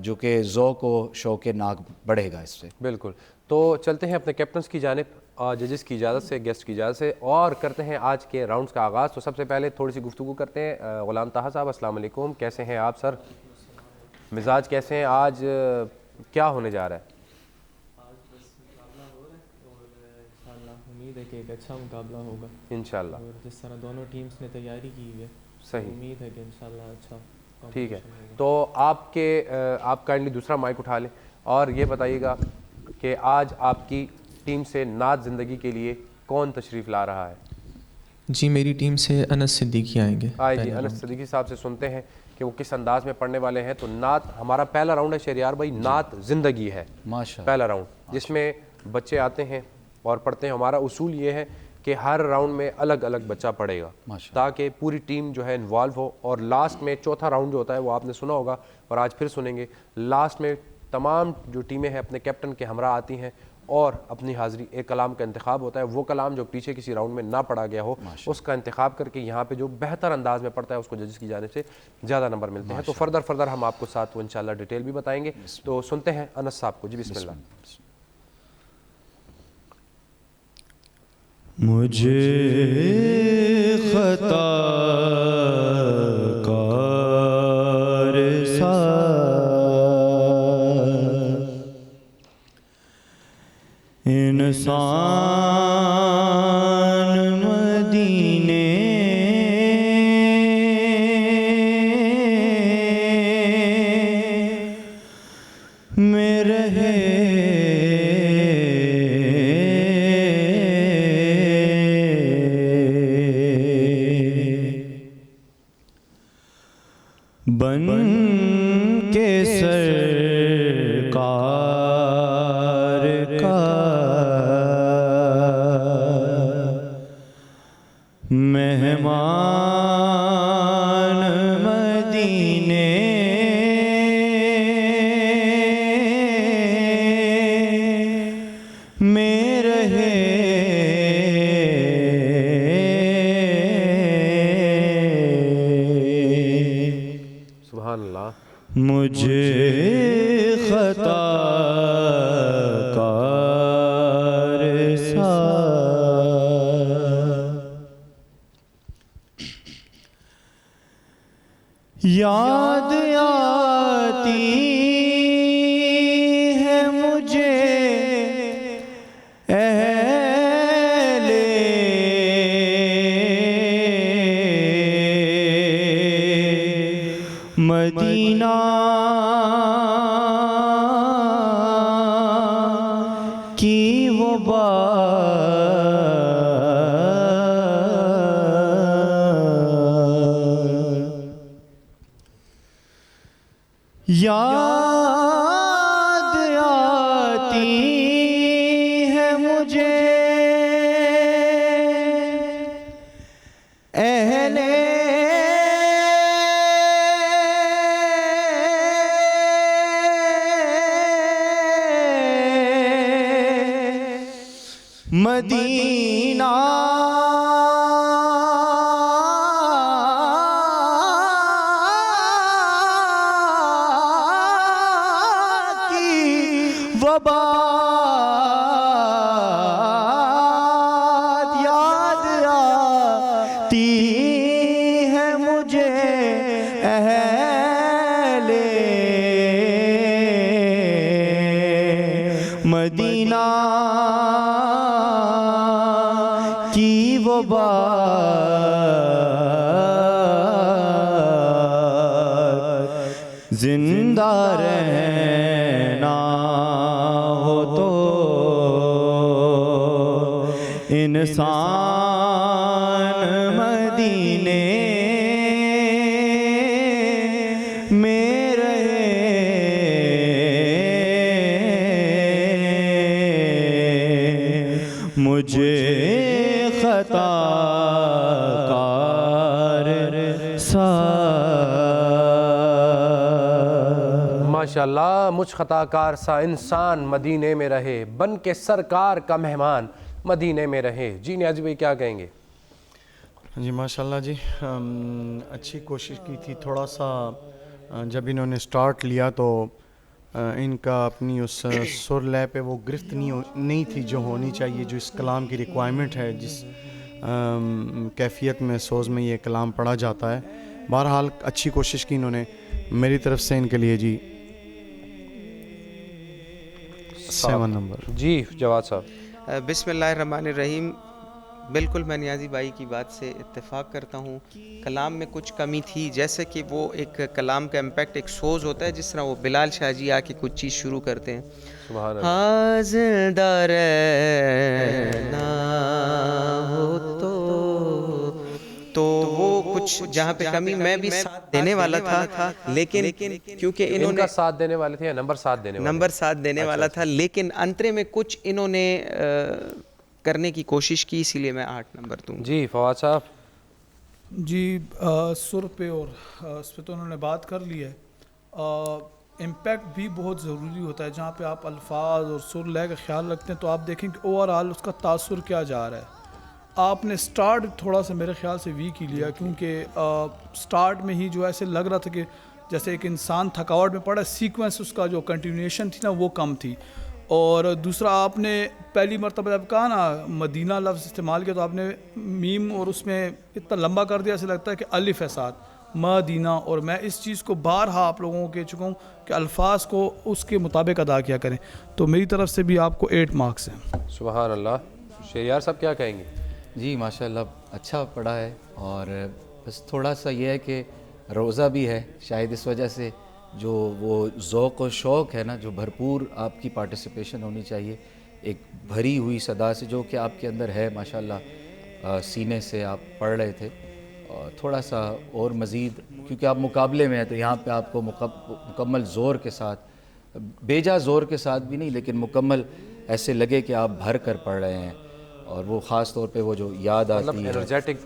जो कि ज़ौक़ व शौक़ नाक बढ़ेगा इससे।
बिल्कुल। तो चलते हैं अपने कैप्टन्स की जानिब, जजेस की इजाज़त से, गेस्ट की इजाज़त से, और करते हैं आज के राउंड्स का आगाज़। तो सबसे पहले थोड़ी सी गुफ्तगू करते हैं। ग़ुलाम ताहा साहब, अस्सलाम वालेकुम, कैसे हैं आप सर? मिजाज कैसे हैं आज, क्या होने जा रहा है?
आज बस मुकाबला हो रहा है और इंशाल्लाह उम्मीद है कि एक अच्छा मुकाबला होगा
इंशाल्लाह।
और जिस तरह दोनों टीम्स ने तैयारी की है,
सही,
उम्मीद है कि इंशाल्लाह अच्छा।
ठीक है। तो आप काइंडली दूसरा माइक उठा लें और ये बताइएगा कि आज आपकी टीम से नात ज़िंदगी के लिए कौन तशरीफ़ ला रहा है?
जी, मेरी टीम से अनस सिद्दीकी आएंगे।
आए जी, अनस सिद्दीकी साहब से सुनते हैं कि वो किस अंदाज में पढ़ने वाले हैं। तो नात हमारा पहला राउंड है शहरियार भाई, नात ज़िंदगी है
माशाअल्लाह,
पहला राउंड, जिसमें बच्चे आते हैं और पढ़ते हैं। हमारा उसूल ये है कि हर राउंड में अलग अलग बच्चा पढ़ेगा ताकि पूरी टीम जो है इन्वॉल्व हो। और लास्ट में चौथा राउंड जो होता है वो आपने सुना होगा और आज फिर सुनेंगे। लास्ट में तमाम जो टीमें हैं अपने कैप्टन के हमरा आती हैं और अपनी हाज़िरी, एक कलाम का इंतखाब होता है। वो कलाम जो पीछे किसी राउंड में ना पढ़ा गया हो उसका इंतखाब करके यहाँ पे जो बेहतर अंदाज में पढ़ता है उसको जजेस की जाने से ज़्यादा नंबर मिलते हैं। तो फर्दर हम आपको साथ वो इंशाल्लाह डिटेल भी बताएंगे। तो सुनते हैं अनस साहब को। जी बिस्मिल्लाह।
मुझे खता कार सा इंसान मदीने में रहे, बन के सरकार का मेहमान मदीने में रहे, मुझे खता कार सा याद आती है मुझे अहले मदीना याद आती है मुझे अहले मदीना की वबात याद आती है मुझे अहले मदीना की वो बात जिंदा रहना हो तो इंसान मदीने में रहे मुझे खताकार सा
माशाल्लाह, मुझ खताकार सा इंसान मदीने में रहे, बन के सरकार का मेहमान मदीने में रहे। जी नियाज़ी भाई क्या कहेंगे?
जी माशाल्लाह जी, अच्छी कोशिश की थी। थोड़ा सा जब इन्होंने स्टार्ट लिया तो इनका अपनी उस सुर लय पे वो गिरफ्त नहीं थी जो होनी चाहिए, जो इस कलाम की रिक्वायरमेंट है, जिस कैफियत में सोज़ में ये कलाम पढ़ा जाता है। बहरहाल अच्छी कोशिश की इन्होंने। मेरी तरफ से इनके लिए जी 7 नंबर।
जी जवाद साहब।
बिस्मिल्लाहिर्रहमानिर्रहीम। बिल्कुल मैं नियाज़ी भाई की बात से इत्तेफाक करता हूँ। कलाम में कुछ कमी थी, जैसे कि वो एक कलाम का इम्पैक्ट एक सोज़ होता है, जिस तरह वो बिलाल शाह जी आके कुछ चीज़ शुरू करते हैं,
सुभान अल्लाह।
हाँ ज़िंदा रहना हो तो वो कुछ जहाँ पे कमी मैं भी साथ देने वाला था, लेकिन क्योंकि
इनका
इन्होंने
साथ देने वाले थे या नंबर साथ देने वाले?
नंबर साथ देने वाला था, लेकिन अंतरे में कुछ इन्होंने करने की कोशिश की, इसीलिए मैं 8 नंबर दूँ।
जी फवाद साहब।
जी सुर पे और इस पे तो उन्होंने बात कर ली है। इम्पैक्ट भी बहुत ज़रूरी होता है। जहाँ पे आप अल्फाज और सुर लय का ख्याल रखते हैं तो आप देखें कि ओवरऑल उसका तासुर क्या जा रहा है। आपने स्टार्ट थोड़ा सा मेरे ख्याल से वीक ही लिया, क्योंकि स्टार्ट में ही जो ऐसे लग रहा था कि जैसे एक इंसान थकावट में पड़ा, सीक्वेंस उसका जो कंटिन्यूएशन थी ना वो कम थी। और दूसरा, आपने पहली मरतबा जब कहा ना मदीना लफ्ज़ इस्तेमाल किया तो आपने मीम और उसमें इतना लंबा कर दिया, ऐसे लगता है कि अलिफ है साथ मदीना। और मैं इस चीज़ को बारहा आप लोगों को कह चुका हूँ कि अल्फाज को उसके मुताबिक अदा किया करें। तो मेरी तरफ से भी आपको 8 मार्क्स हैं।
सुभान अल्लाह। शेरियार साहब क्या कहेंगे?
जी माशाल्लाह अच्छा पढ़ा है, और बस थोड़ा सा ये है कि रोज़ा भी है, शायद इस वजह से जो वो ज़ौक़ और शौक़ है ना, जो भरपूर आपकी पार्टिसिपेशन होनी चाहिए, एक भरी हुई सदा से जो कि आपके अंदर है माशाल्लाह, सीने से आप पढ़ रहे थे। और थोड़ा सा और मज़ीद, क्योंकि आप मुकाबले में हैं तो यहाँ पे आपको मुकम्मल ज़ोर के साथ, बेजा ज़ोर के साथ भी नहीं, लेकिन मुकम्मल ऐसे लगे कि आप भर कर पढ़ रहे हैं। और वो ख़ास तौर पे वो जो याद आती है,
एनर्जेटिक,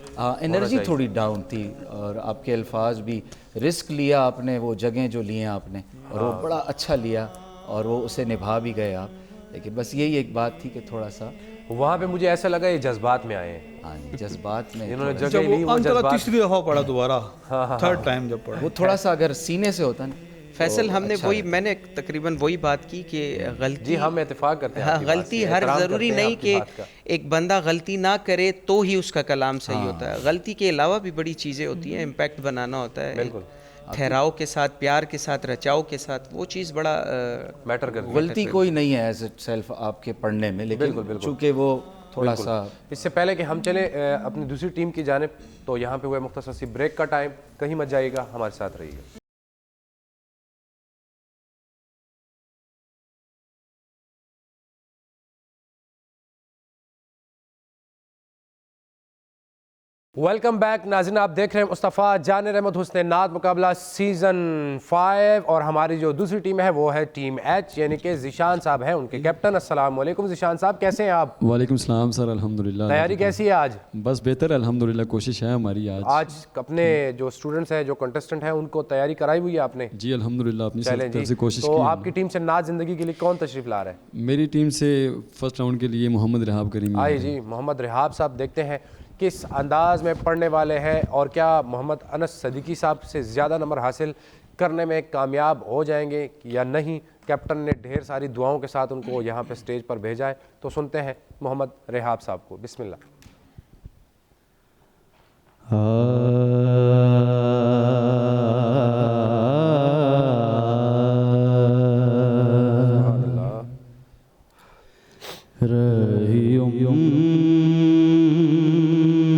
एनर्जी थोड़ी डाउन थी, और आपके अल्फाज भी, रिस्क लिया आपने, वो जगह जो लिए आपने, और वो बड़ा अच्छा लिया, और वो उसे निभा भी गए आप। लेकिन बस यही एक बात थी कि थोड़ा सा
वहाँ पे मुझे ऐसा लगा ये जज्बात में आए हैं।
हाँ जज्बात में
इन्होंने
थोड़ा-
जगह ली, वो
अंतरा
जज्बात।
तीसरी दफ़ा पढ़ा दोबारा, थर्ड टाइम जब पढ़ा।
वो थोड़ा सा अगर सीने से होता ना
फैसल,
तो
हमने
अच्छा
वही,
रहता।
मैंने तकरीबन वही बात की कि गलती,
जी हम इत्तेफाक करते हैं
हाँ
आपकी बात
गलती
से,
हर
एहतराम
ज़रूरी
करते हैं
नहीं
आपकी
कि
बात का।
एक बंदा गलती ना करे तो ही उसका कलाम सही होता है। गलती के अलावा भी बड़ी चीज़ें होती हैं, इम्पैक्ट बनाना होता है,
बिल्कुल।
ठहराव के साथ, प्यार के साथ, रचाव के साथ, वो चीज़ बड़ा
मैटर करती है।
गलती कोई नहीं है एज सेल्फ आपके पढ़ने में, लेकिन चूँकि वो थोड़ा सा।
इससे पहले कि हम चले अपनी दूसरी टीम की जानिब, तो यहाँ पे हुआ मुख्तसर सी ब्रेक का टाइम, कहीं मत जाइएगा, हमारे साथ रहिएगा। वेलकम बैक नाज़रीन, आप देख रहे हैं मुस्तफ़ा जान रहमत हुस्न नात मुकाबला सीज़न 5 और हमारी जो दूसरी टीम है वो है टीम एच, यानी कि ज़ीशान साहब हैं उनके कैप्टन। अस्सलाम वालेकुम ज़ीशान साहब, कैसे हैं आप?
वालेकुम सलाम सर, अल्हम्दुलिल्लाह।
तैयारी कैसी है आज?
बस बेहतर अल्हम्दुलिल्लाह, कोशिश है हमारी आज
अपने जो स्टूडेंट्स हैं, जो कंटेस्टेंट हैं, उनको तैयारी कराई हुई है आपने?
जी अल्हम्दुलिल्लाह, अपनी
चलें
तरफ
जी।
से कोशिश
तो
की है।
आपकी टीम से नाज ज़िंदगी के लिए कौन तशरीफ़ ला रहा है?
मेरी टीम से फर्स्ट राउंड के लिए मोहम्मद रिहाब करीमी
आइए
हैं।
जी, मोहम्मद रिहाब साहब देखते हैं किस अंदाज में पढ़ने वाले हैं और क्या मोहम्मद अनस सदीकी साहब से ज़्यादा नंबर हासिल करने में कामयाब हो जाएंगे या नहीं। कैप्टन ने ढेर सारी दुआओं के साथ उनको यहाँ पे स्टेज पर भेजा है, तो सुनते हैं मोहम्मद रिहाब साहब को। बिस्मिल्लाह।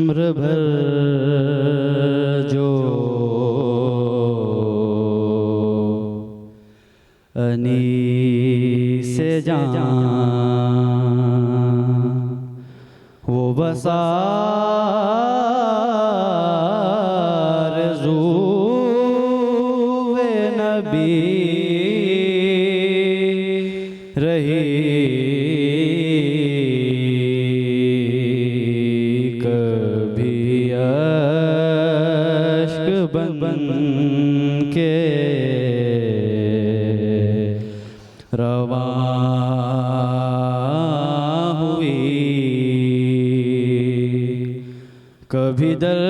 उम्र भर जो अनी से जान वो बसार ज़ूवे नबी रही बन के रवां हुई, कभी दर्द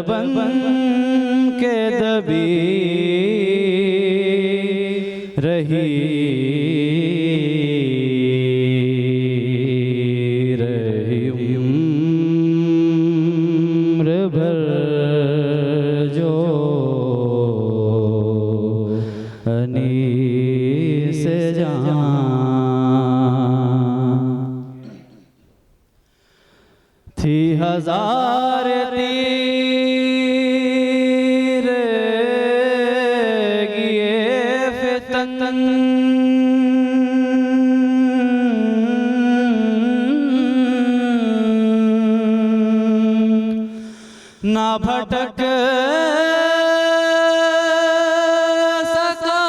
बन के दबी रही थी हजार तीर गिए फितन ना भटक सका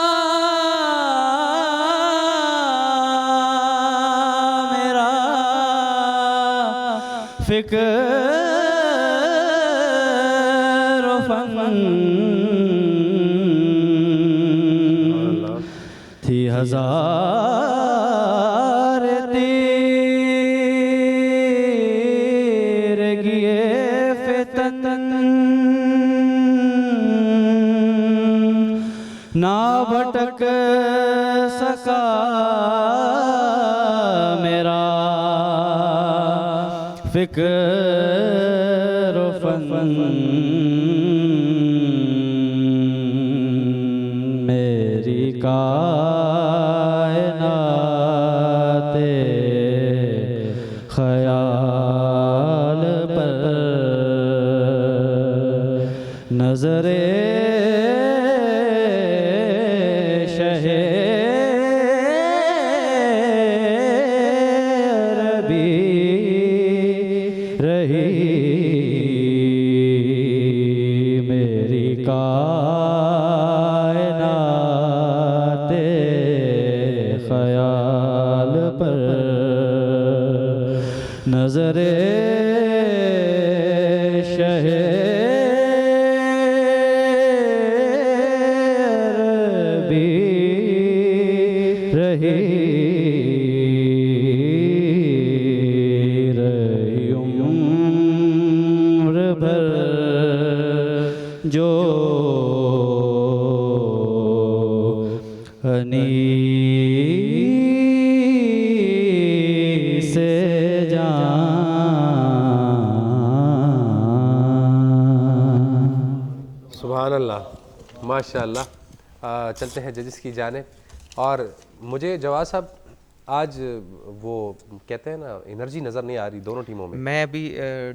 मेरा फिक्र फन थी हजार तीर गिए फितन ना भटक सका मेरा फिक्र फन मेरी कायनाते ख्याल पर नजरे नजरे शहर भी रही उम्र भर जो हनी
सुभानअल्लाह, माशाअल्लाह। चलते हैं जजिस की जानिब। और मुझे जवाद साहब आज वो कहते हैं ना, एनर्जी नज़र नहीं आ रही दोनों टीमों में।
मैं अभी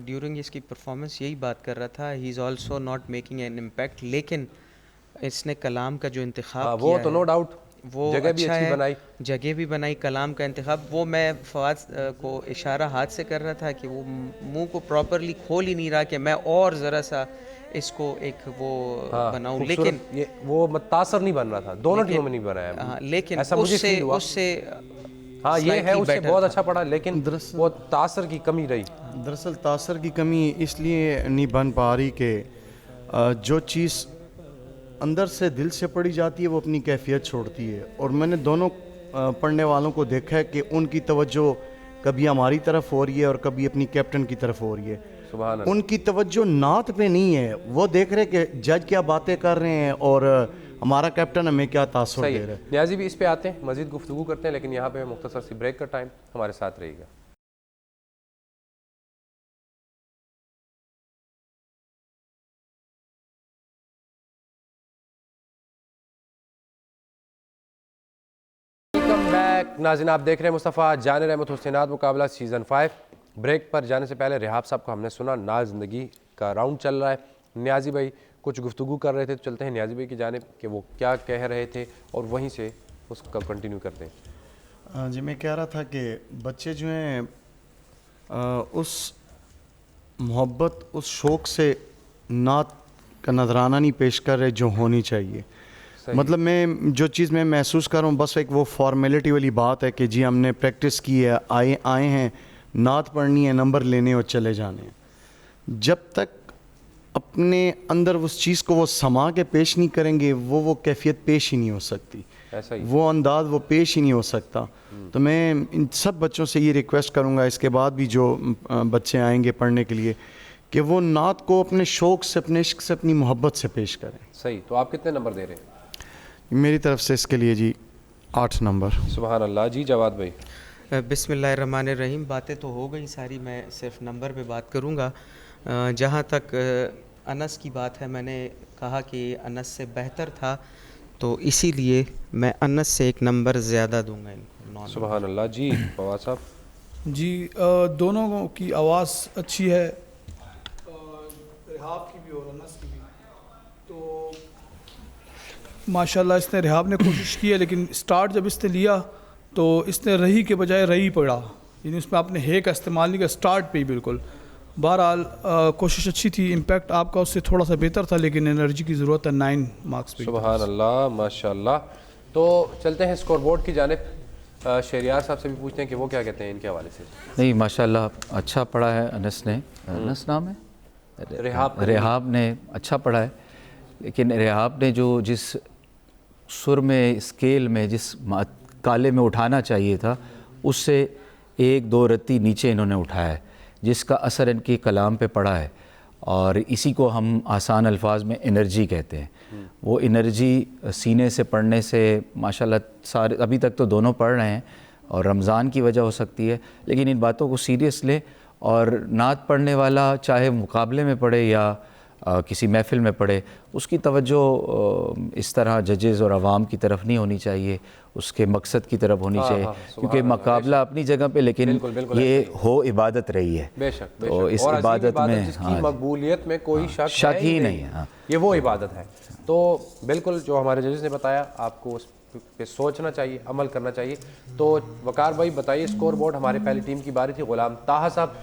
ड्यूरिंग इसकी परफॉर्मेंस यही बात कर रहा था, he is also not making an impact, लेकिन इसने कलाम का जो इंतखाब
वो
किया
तो नो डाउट
वो
जगह भी
अच्छा
अच्छी
है,
बनाई।
जगह भी बनाई, कलाम का इंतखाब। वो मैं फवाद को इशारा हाथ से कर रहा था कि वो मुंह को प्रॉपरली खोल ही नहीं रहा कि मैं और ज़रा सा इसको एक वो बनाऊं, लेकिन
ये वो मुतासर नहीं बन रहा था, दोनों टीमों में नहीं बनाया।
हाँ, लेकिन
ऐसा मुझे फील हुआ।
उससे
हाँ ये है,
slightly
उससे
better
बहुत
था।
अच्छा पड़ा, लेकिन वो तासर की कमी रही।
दरअसल तासर की कमी इसलिए नहीं बन पा रही कि जो चीज़ अंदर से दिल से पढ़ी जाती है वो अपनी कैफियत छोड़ती है। और मैंने दोनों पढ़ने वालों को देखा है कि उनकी तवज्जो कभी हमारी तरफ हो रही है और कभी अपनी कैप्टन की तरफ हो रही है।
सुभान अल्लाह।
उनकी तवज्जो नात पे नहीं है, वो देख रहे कि जज क्या बातें कर रहे हैं और हमारा कैप्टन हमें क्या तासुर
सही
दे
है।
रहा है।
न्याजी भी इस पे आते हैं, मजीद गुफ्तगू करते हैं, लेकिन यहाँ पे मुख्तसर सी ब्रेक का टाइम, हमारे साथ रहिएगा। वेलकम बैक नाज़रीन, आप देख रहे हैं मुस्तफ़ा जान रहमत हुसैनात मुकाबला सीज़न 5। ब्रेक पर जाने से पहले रिहाब साहब को हमने सुना, नाज ज़िंदगी का राउंड चल रहा है। न्याजी भाई कुछ गुफ्तगू कर रहे थे, तो चलते हैं न्याजी भाई की जानिब कि वो क्या कह रहे थे और वहीं से उसका कंटिन्यू करते हैं।
जी मैं कह रहा था कि बच्चे जो हैं उस मोहब्बत, उस शौक़ से नात का नजराना नहीं पेश कर रहे जो होनी चाहिए। मतलब मैं जो चीज़ मैं महसूस कर रहा हूँ बस एक वो फॉर्मेलिटी वाली बात है कि जी हमने प्रैक्टिस की है, आए हैं, नात पढ़नी है, नंबर लेने और चले जाने हैं। जब तक अपने अंदर उस चीज़ को वो समा के पेश नहीं करेंगे वो कैफियत पेश ही नहीं हो सकती,
ऐसा ही
वो अंदाज वो पेश ही नहीं हो सकता। तो मैं इन सब बच्चों से ये रिक्वेस्ट करूँगा, इसके बाद भी जो बच्चे आएंगे पढ़ने के लिए, कि वो नात को अपने शौक़ से, अपने इश्क से, अपनी मोहब्बत से पेश करें।
सही। तो आप कितने नंबर दे रहे हैं?
मेरी तरफ से इसके लिए जी 8 नंबर।
सुभान अल्लाह। जी जवाद भाई।
बिस्मिल्लाहिर्रहमानिर्रहीम। बातें तो हो गई सारी, मैं सिर्फ नंबर पे बात करूँगा। जहाँ तक अनस की बात है, मैंने कहा कि अनस से बेहतर था, तो इसीलिए मैं अनस से एक नंबर ज़्यादा दूंगा इनको।
सुभान अल्लाह। जी फवाद साहब।
जी दोनों की आवाज़ अच्छी है, रिहाब की भी और अनस की भी। तो माशाल्लाह इसने, रिहाब ने कोशिश की है, लेकिन स्टार्ट जब इसने लिया तो इसने रही के बजाय रही पड़ा, यानी उसमें आपने हे का इस्तेमाल नहीं किया स्टार्ट पे ही बिल्कुल। बहरहाल कोशिश अच्छी थी, इम्पैक्ट आपका उससे थोड़ा सा बेहतर था, लेकिन एनर्जी की ज़रूरत है 9 मार्क्स पे।
सुभान अल्लाह माशाल्लाह। तो चलते हैं स्कोर बोर्ड की जानिब। शहरियार साहब से भी पूछते हैं कि वो क्या कहते हैं इनके हवाले से।
नहीं माशाल्लाह अच्छा पढ़ा है अनस ने, अनस नाम है, रेहाब ने अच्छा पढ़ा है, लेकिन रेहाब ने जो जिस सुर में, स्केल में, जिस काले में उठाना चाहिए था, उससे 1-2 रत्ती नीचे इन्होंने उठाया है, जिसका असर इनके कलाम पे पड़ा है। और इसी को हम आसान अल्फाज में एनर्जी कहते हैं। वो एनर्जी सीने से पढ़ने से माशाल्लाह सारे, अभी तक तो दोनों पढ़ रहे हैं और रमज़ान की वजह हो सकती है, लेकिन इन बातों को सीरियस ले। और नात पढ़ने वाला चाहे मुकाबले में पढ़े या किसी महफ़िल में पढ़े, उसकी तवज्जो इस तरह जजेज़ और अवाम की तरफ नहीं होनी चाहिए, उसके मकसद की तरफ होनी चाहिए, क्योंकि मुकाबला अपनी जगह पे, लेकिन ये हो इबादत रही है।
बेशक,
तो इस इबादत में
जिसकी मकबूलियत में कोई शक
ही नहीं है,
ये वो इबादत है। तो बिल्कुल जो हमारे जजेस ने बताया, आपको उस पे सोचना चाहिए, अमल करना चाहिए। तो वकार भाई बताइए, स्कोर बोर्ड हमारी पहली टीम की बारी थी, गुलाम ताहा साहब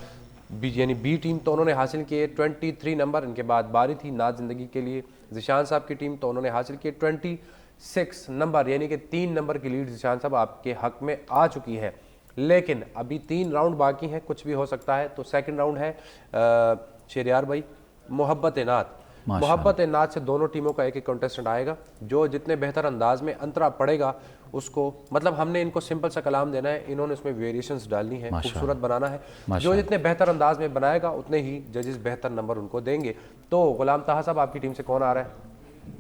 यानी बी टीम, तो उन्होंने हासिल किए 23 नंबर। इनके बाद बारी थी नाज ज़िंदगी के लिए ज़िशान साहब की टीम, तो उन्होंने हासिल किए 26 नंबर, यानी कि 3 नंबर की लीड ज़िशान साहब आपके हक़ में आ चुकी है। लेकिन अभी 3 राउंड बाकी हैं, कुछ भी हो सकता है। तो सेकंड राउंड है शहरियार भाई, मोहब्बत नात। मोहब्बत नात से दोनों टीमों का एक कंटेस्टेंट आएगा, जो जितने बेहतर अंदाज में अंतरा पड़ेगा उसको, मतलब हमने इनको सिंपल सा कलाम देना है, इन्होंने उसमें वेरिएशंस डालनी है, खूबसूरत बनाना है। जो जितने बेहतर अंदाज में बनाएगा उतने ही जजेस बेहतर नंबर उनको देंगे। तो गुलाम ताहा साहब आपकी टीम से कौन आ रहा है?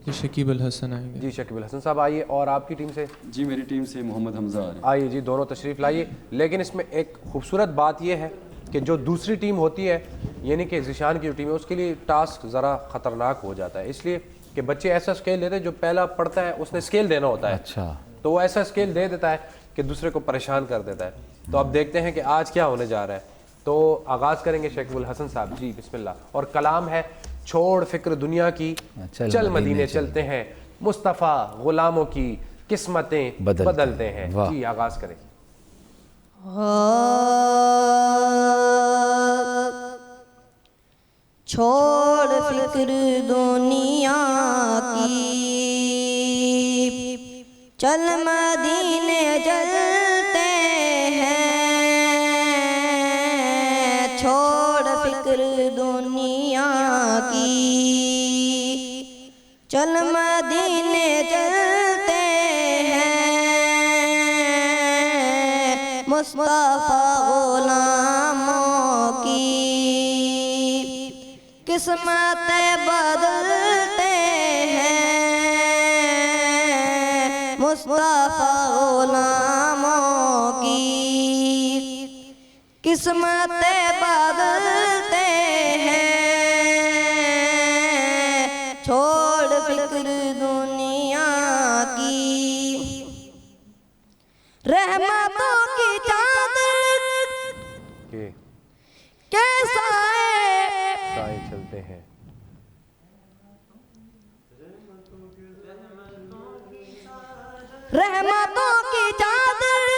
जी शकीब अल हसन आएंगे।
जी शकीब अल हसन साहब आइए। और आपकी टीम से?
जी मेरी टीम से मोहम्मद हमजा आ रहे हैं।
आइए जी, दोनों तशरीफ़ लाइए। लेकिन इसमें एक खूबसूरत बात यह है कि जो दूसरी टीम होती है, यानी कि ज़िशान की जो टीम है, उसके लिए टास्क ज़रा ख़तरनाक हो जाता है, इसलिए कि बच्चे ऐसा स्केल लेते हैं, जो पहला पढ़ता है उसने स्केल देना होता है।
अच्छा।
तो वो ऐसा स्केल दे देता है कि दूसरे को परेशान कर देता है। तो अब देखते हैं कि आज क्या होने जा रहा है। तो आगाज़ करेंगे शकीब अल हसन साहब। जी बिस्मिल्लाह। और कलाम है, छोड़ फिक्र दुनिया की, चल मदीने चलते हैं, मुस्तफ़ा गुलामों की किस्मतें
बदलते
बदलते हैं।
वाह।
जी आगाज़ करें।
छोड़ फिक्र दुनिया की, चल मदीने चलते हैं। छोड़ फिक्र दुनिया की, चल मदीने चलते हैं। मुस्तफा गुलामों की किस्मत बदलते हैं। मुस्तफा गुलामों की किस्मत बदलते हैं। छोड़ फिक्र दुनिया की, रहमतों की चादर
के
कैसा
साए चलते हैं।
रहमतों की चादर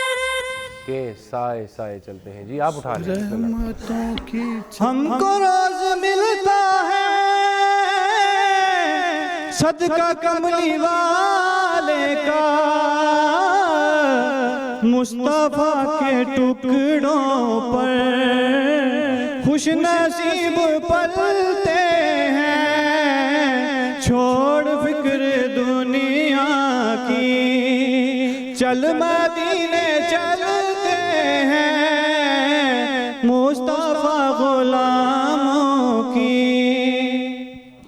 के साए साए चलते हैं। जी आप उठा लें।
हमको रोज मिलता है सदका कमली वाले का, मुस्तफा के टुकड़ों पर खुश नसीब पलते हैं। छोड़ फिक्र दुनिया की, चल मदीने चलते हैं। मुस्तफा गुलामों की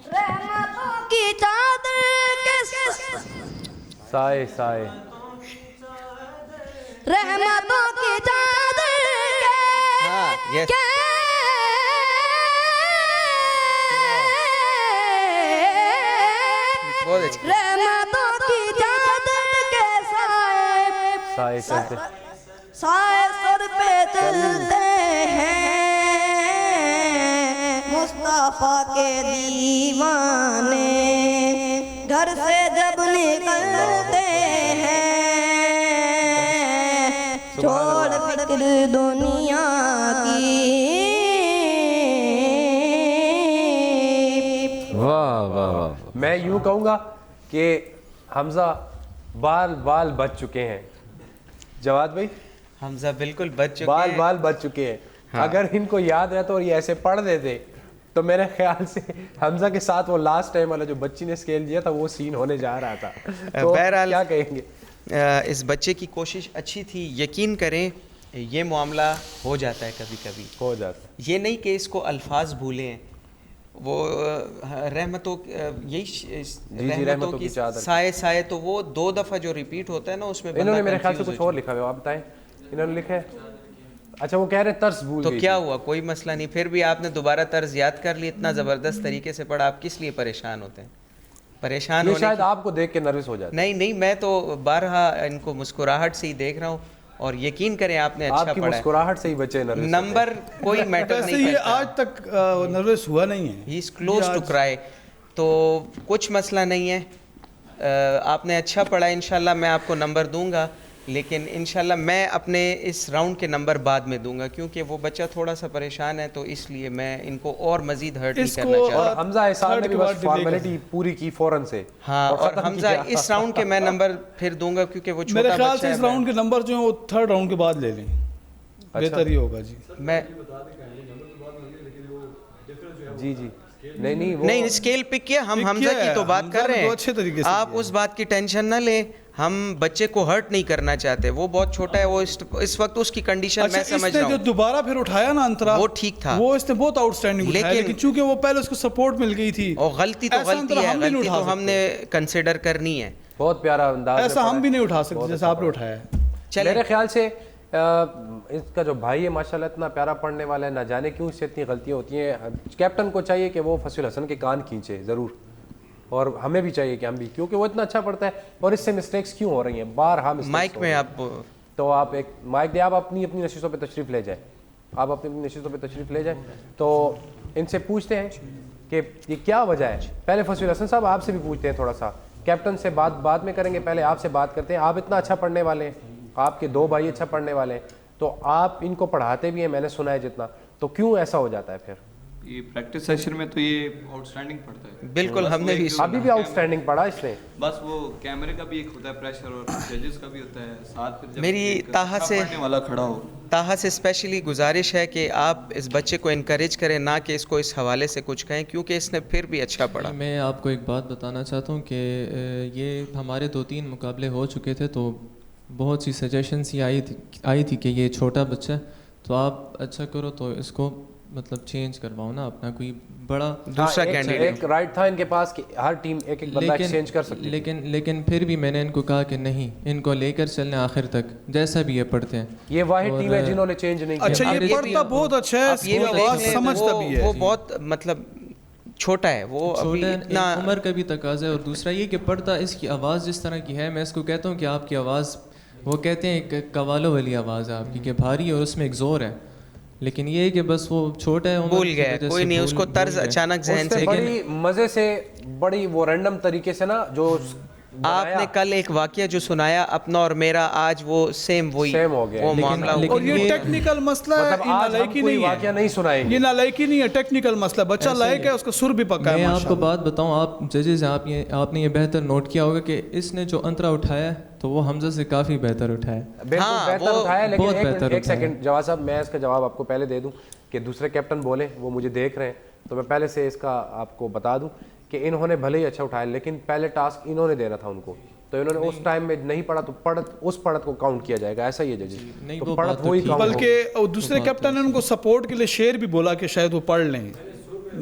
रहमतों की चादर के
साए साए
रहमतों की चादर
हाँ, yes. बहुत अच्छा।
रहमतों की चादर के साए
साए चलते
साए सर पे चलते हैं। मुस्तफा के दीवाने घर से जब निकलते हैं। छोड़ फिक्र दुनिया की।
वाह वाह वाह।
मैं यूं कहूँगा कि हमजा बाल बाल बच चुके हैं। जवाद भाई
हमजा बिल्कुल बच चुके
बाल
हैं।
बाल बच चुके हैं। अगर इनको याद रहता और ये ऐसे पढ़ देते तो मेरे ख्याल से हमजा के साथ वो लास्ट टाइम वाला जो बच्ची ने स्केल दिया था वो सीन होने जा रहा था। तो
बहरहाल
क्या कहेंगे?
इस बच्चे की कोशिश अच्छी थी। यकीन करें ये मामला हो जाता है कभी कभी।
हो जाता है।
ये नहीं कि इसको अल्फाज भूले हैं। वो रहमतों यही रहमतों की
चादर
साए साए, तो वो 2 दफ़ा जो रिपीट होता है ना उसमें
इन्होंने मेरे ख्याल से कुछ और लिखा हुआ, आप बताएं। इन्होंने लिखा है, अच्छा वो कह रहे हैं तर्ज भूल
तो
गई
क्या
थी।
हुआ, कोई मसला नहीं। फिर भी आपने दोबारा तर्ज याद कर ली, इतना ज़बरदस्त तरीके से पढ़ा। आप किस लिए परेशान होते हैं? परेशान
ये
होने
शायद
की-
आपको देख के नर्वस हो जाते
नहीं नहीं, मैं तो बारहा इनको मुस्कुराहट से ही देख रहा हूँ और यकीन करें आपने अच्छा
आपकी
पढ़ा है।
मुस्कुराहट से ही बच्चे नर्वस
नंबर कोई मैटर
वैसे
नहीं
ये
करता।
आज तक नर्वस हुआ नहीं है।
He is close to cry, तो कुछ मसला नहीं है। आपने अच्छा पढ़ा, इंशाल्लाह मैं आपको नंबर दूंगा, लेकिन इंशाल्लाह मैं अपने इस राउंड के नंबर बाद में दूंगा, क्योंकि वो बच्चा थोड़ा सा परेशान है, तो इसलिए मैं इनको और मज़ीद हर्ट नहीं
इसको
करना चाहता।
और हमजा एहसान ने
थर्ड
भी
के
बस
बाद delay
फॉर्मेलिटी पूरी की फौरन से।
हाँ, और
खत्म
हमजा
किया।
इस राउंड के मैं नंबर फिर दूंगा, क्योंकि वो छोटा
मेरे ख्याल
बच्चा
से
है।
इस राउंड के नंबर जो है वो थर्ड राउंड के बाद ले लें, बेहतर ही होगा जी।
मैं
जी जी नहीं नहीं वो
नहीं स्केल पिक किया, हम
पिक
हमजा
किया
की
है,
तो बात
हमजा
कर
ने
रहे
तो अच्छे तरीके
हैं।
से
आप
किया
उस बात की टेंशन ना लें, हम बच्चे को हर्ट नहीं करना चाहते। वो बहुत छोटा है, वो इस वक्त उसकी कंडीशन
अच्छा,
मैं समझ
इसने
रहा
जो
हूँ।
दोबारा फिर उठाया ना अंतरा,
वो ठीक था।
वो इसने बहुत आउटस्टैंडिंग उठाया,
लेकिन-
लेकिन चूंकि वो पहले उसको सपोर्ट मिल गई थी,
और गलती तो
ऐसा
गलती
अंतरा
है,
हम भी नहीं
गलती
उठा
तो हमने कंसिडर करनी है।
बहुत प्यारा अंदाज
ऐसा हम भी नहीं उठा सकते जैसा आपने उठाया है।
चले
मेरे ख्याल से इसका जो भाई है माशाल्लाह इतना प्यारा पढ़ने वाला है, ना जाने क्यों इससे इतनी गलतियाँ होती हैं। कैप्टन को चाहिए कि वो फसील हसन के कान खींचे ज़रूर, और हमें भी चाहिए कि हम भी, क्योंकि वो इतना अच्छा पढ़ता है और इससे मिस्टेक्स क्यों हो रही हैं बारहा मिस्टेक्स
माइक
हो
में
रही हैं।
आप
तो आप एक माइक दे, आप अपनी अपनी नशिस्तों पे तशरीफ़ ले जाए, आप अपनी अपनी नशिस्तों पे तशरीफ़ ले जाए। तो इनसे पूछते हैं कि ये क्या वजह है। पहले फसील हसन साहब आपसे भी पूछते हैं थोड़ा सा कैप्टन से बात बाद में करेंगे, पहले आपसे बात करते हैं। आप इतना अच्छा पढ़ने वाले हैं, आपके 2 भाई अच्छा पढ़ने वाले हैं, तो आप इनको पढ़ाते भी हैं, मैंने सुना है जितना, तो क्यों ऐसा हो जाता है फिर?
ये प्रैक्टिस सेशन में तो ये आउटस्टैंडिंग पढ़ता है।
बिल्कुल, हमने भी
अभी भी आउटस्टैंडिंग पढ़ा इसने।
बस वो कैमरे का भी एक होता है प्रेशर और जजेस का भी होता है साथ। फिर जब
मेरी
एक
ताहा
अच्छा
से
पढ़ने वाला खड़ा हो,
ताहा से स्पेशली गुजारिश है कि आप इस बच्चे को इनकरेज करें, ना कि इसको इस हवाले से कुछ कहें, क्योंकि इसने फिर भी अच्छा पढ़ा।
मैं आपको एक बात बताना चाहता हूँ कि ये हमारे 2-3 मुकाबले हो चुके थे, तो बहुत सी सजेशंस ही आई थी कि ये छोटा बच्चा है, तो आप अच्छा करो तो इसको मतलब चेंज करवाओ ना, अपना कोई बड़ा
दूसरा कैंडिडेट।
एक राइट था इनके पास कि हर टीम एक बंदा एक्सचेंज कर सकती है,
लेकिन फिर भी मैंने इनको कहा कि नहीं, इनको लेकर चलने आखिर तक, जैसा भी ये पढ़ते हैं।
ये वाहिद टीम है जिन्होंने चेंज नहीं किया।
अच्छा, ये पढ़ता बहुत अच्छा है,
आप ये भी
आवाज़
देख लें,
समझता भी है।
वो बहुत मतलब छोटा है, वो अभी इतना
उम्र का भी तकाजा है, और दूसरा ये कि पढ़ता, इसकी आवाज़ जिस तरह की है, मैं इसको कहता हूँ कि आपकी आवाज़, वो कहते हैं एक कवालों वाली आवाज़ है आपकी, कि भारी है और उसमें एक जोर है, लेकिन ये है कि बस वो छोटा है,
भूल गया, कोई नहीं, उसको तर्ज अचानक जहन से।
बड़ी मजे से, बड़ी वो रैंडम तरीके से ना, जो
आपने कल एक वाकया जो सुनाया अपना और मेरा, आज वो सेम वही
हो गया,
वो मामला।
और ये टेक्निकल मसला है,
मतलब आज हम कोई वाकया नहीं सुनाएंगे,
ये नालायकी नहीं है, टेक्निकल मसला। बच्चा लायक है, उसका सुर भी पक्का है।
मैं आपको बात बताऊं, आप जजेस हैं, आपने ये बेहतर नोट किया होगा कि इसने जो अंतरा उठाया तो वो हमजा से काफ़ी बेहतर उठाया।
बेहतर उठाया,
बहुत
लेकिन
बेहतर
एक सेकंड जवाब साहब, मैं इसका जवाब आपको पहले दे दूं कि दूसरे कैप्टन बोले, वो मुझे देख रहे हैं, तो मैं पहले से इसका आपको बता दूं कि इन्होंने भले ही अच्छा उठाया, लेकिन पहले टास्क इन्होंने देना था उनको, तो इन्होंने उस टाइम में नहीं पढ़ा, तो उस पढ़त को काउंट किया जाएगा, ऐसा ही है जजेस, तो पढ़त वही काउंट।
बल्कि दूसरे कैप्टन ने उनको सपोर्ट के लिए शेर भी बोला कि शायद वो पढ़ लें।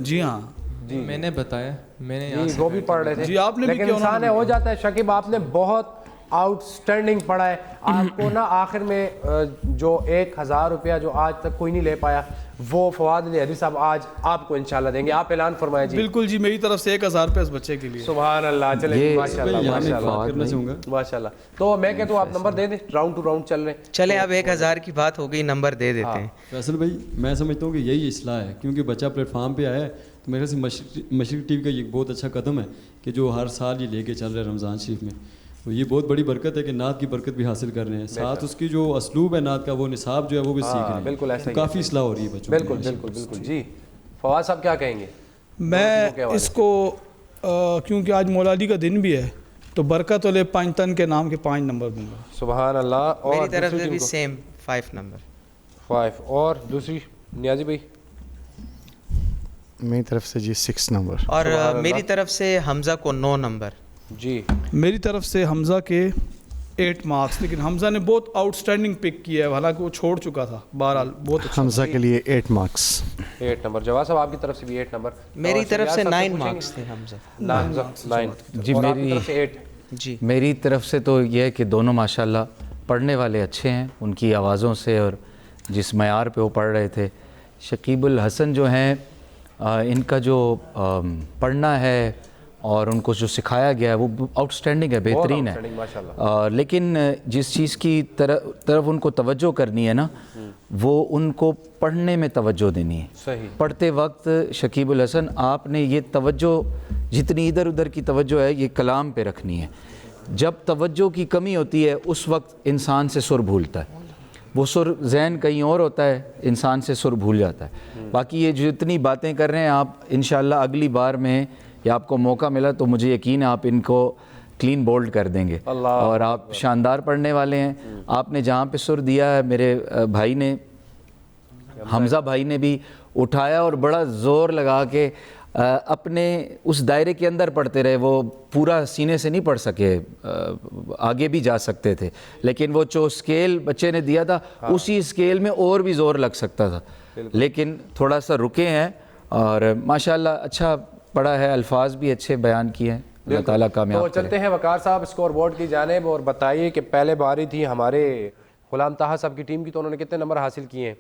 जी हाँ
जी, मैंने बताया, मैंने
जी वो भी पढ़ रहे थे
जी, आपने भी
लेकिन इंसान हो जाता है। शकीब, आपने बहुत आउटस्टैंडिंग पढ़ा है, आपको ना आखिर में जो 1000 रुपया जो आज तक कोई नहीं ले पाया, वो फवाद अली हदी साहब आज आपको इंशाल्लाह देंगे। आप ऐलान फरमाए जी।
बिल्कुल जी, मेरी तरफ से 1000 रुपये इस बच्चे के लिए।
सुभान अल्लाह, चले माशाल्लाह
माशाल्लाह
माशाल्लाह। तो मैं कहता हूँ आप नंबर दे दें, राउंड टू राउंड चल रहे हैं।
चले अब 1000 की बात हो गई, नंबर दे देते हैं।
फैसल भाई, मैं समझता हूँ कि यही इस्लाह है, क्योंकि बच्चा प्लेटफार्म पे आया है, तो मेरे से मशरिक टीवी का ये बहुत अच्छा कदम है कि जो हर साल ये लेके चल रहे हैं रमज़ान शरीफ में, तो ये बहुत बड़ी बरकत है कि नात की बरकत भी हासिल कर रहे हैं, साथ उसकी जो असलूब है नात का, वो निसाब जो है वो भी सीख रहे हैं।
बिल्कुल ऐसा,
काफ़ी इस्लाह हो रही है बच्चों।
बिल्कुल बिल्कुल बिल्कुल जी। फवाद साहब क्या कहेंगे?
मैं इसको क्योंकि आज मौलादी का दिन भी है, तो बरकत वाले 5 तन के नाम के 5 नंबर दूंगा।
सुभान अल्लाह। और
मेरी तरफ से भी सेम 5 नंबर
5। और दूसरी नियाजी भाई?
मेरी तरफ से जी 6 नंबर।
और मेरी तरफ से हमजा को 9 नंबर
जी।
मेरी तरफ से हमजा के 8 मार्क्स, लेकिन हमजा ने बहुत आउटस्टैंडिंग पिक किया है, हालांकि वो छोड़ चुका था, बहरहाल बहुत अच्छा।
हमजा के लिए 8 मार्क्स।
8 नंबर। जवाब साहब आपकी तरफ से भी 8 नंबर।
मेरी तरफ से 9 मार्क्स थे हमजा।
9 जी। मेरी तरफ से तो यह है कि दोनों माशाल्लाह पढ़ने वाले अच्छे हैं, उनकी आवाज़ों से और जिस मयार पे वो पढ़ रहे थे। शकीबुल हसन जो हैं, इनका जो पढ़ना है और उनको जो सिखाया गया है वो आउटस्टैंडिंग है, बेहतरीन है, लेकिन जिस चीज़ की तरफ उनको तवज्जो करनी है ना, वो उनको पढ़ने में तवज्जो देनी है।
सही।
पढ़ते वक्त शकीबुल हसन, आपने ये तवज्जो, जितनी इधर उधर की तवज्जो है, ये कलाम पे रखनी है। जब तवज्जो की कमी होती है, उस वक्त इंसान से सुर भूलता है, वो सुर जहन कहीं और होता है, इंसान से सुर भूल जाता है। बाकी ये जितनी बातें कर रहे हैं आप, इंशाल्लाह अगली बार में या आपको मौका मिला तो मुझे यकीन है आप इनको क्लीन बोल्ड कर देंगे। और आप शानदार पढ़ने वाले हैं। आपने जहाँ पे सुर दिया है, मेरे भाई ने, हमज़ा भाई ने भी उठाया और बड़ा ज़ोर लगा के अपने उस दायरे के अंदर पढ़ते रहे। वो पूरा सीने से नहीं पढ़ सके, आगे भी जा सकते थे, लेकिन वो जो स्केल बच्चे ने दिया था, उसी स्केल में और भी ज़ोर लग सकता था, लेकिन थोड़ा सा रुके हैं और माशाल्लाह अच्छा पढ़ा है, अल्फाज भी अच्छे बयान किए हैं। अल्लाह ताला कामयाब करे।
तो चलते हैं वकार साहब स्कोर बोर्ड की जानिब और बताइए कि पहले बारी थी हमारे गुलाम ताहा साहब की टीम की, तो उन्होंने कितने नंबर हासिल किए हैं?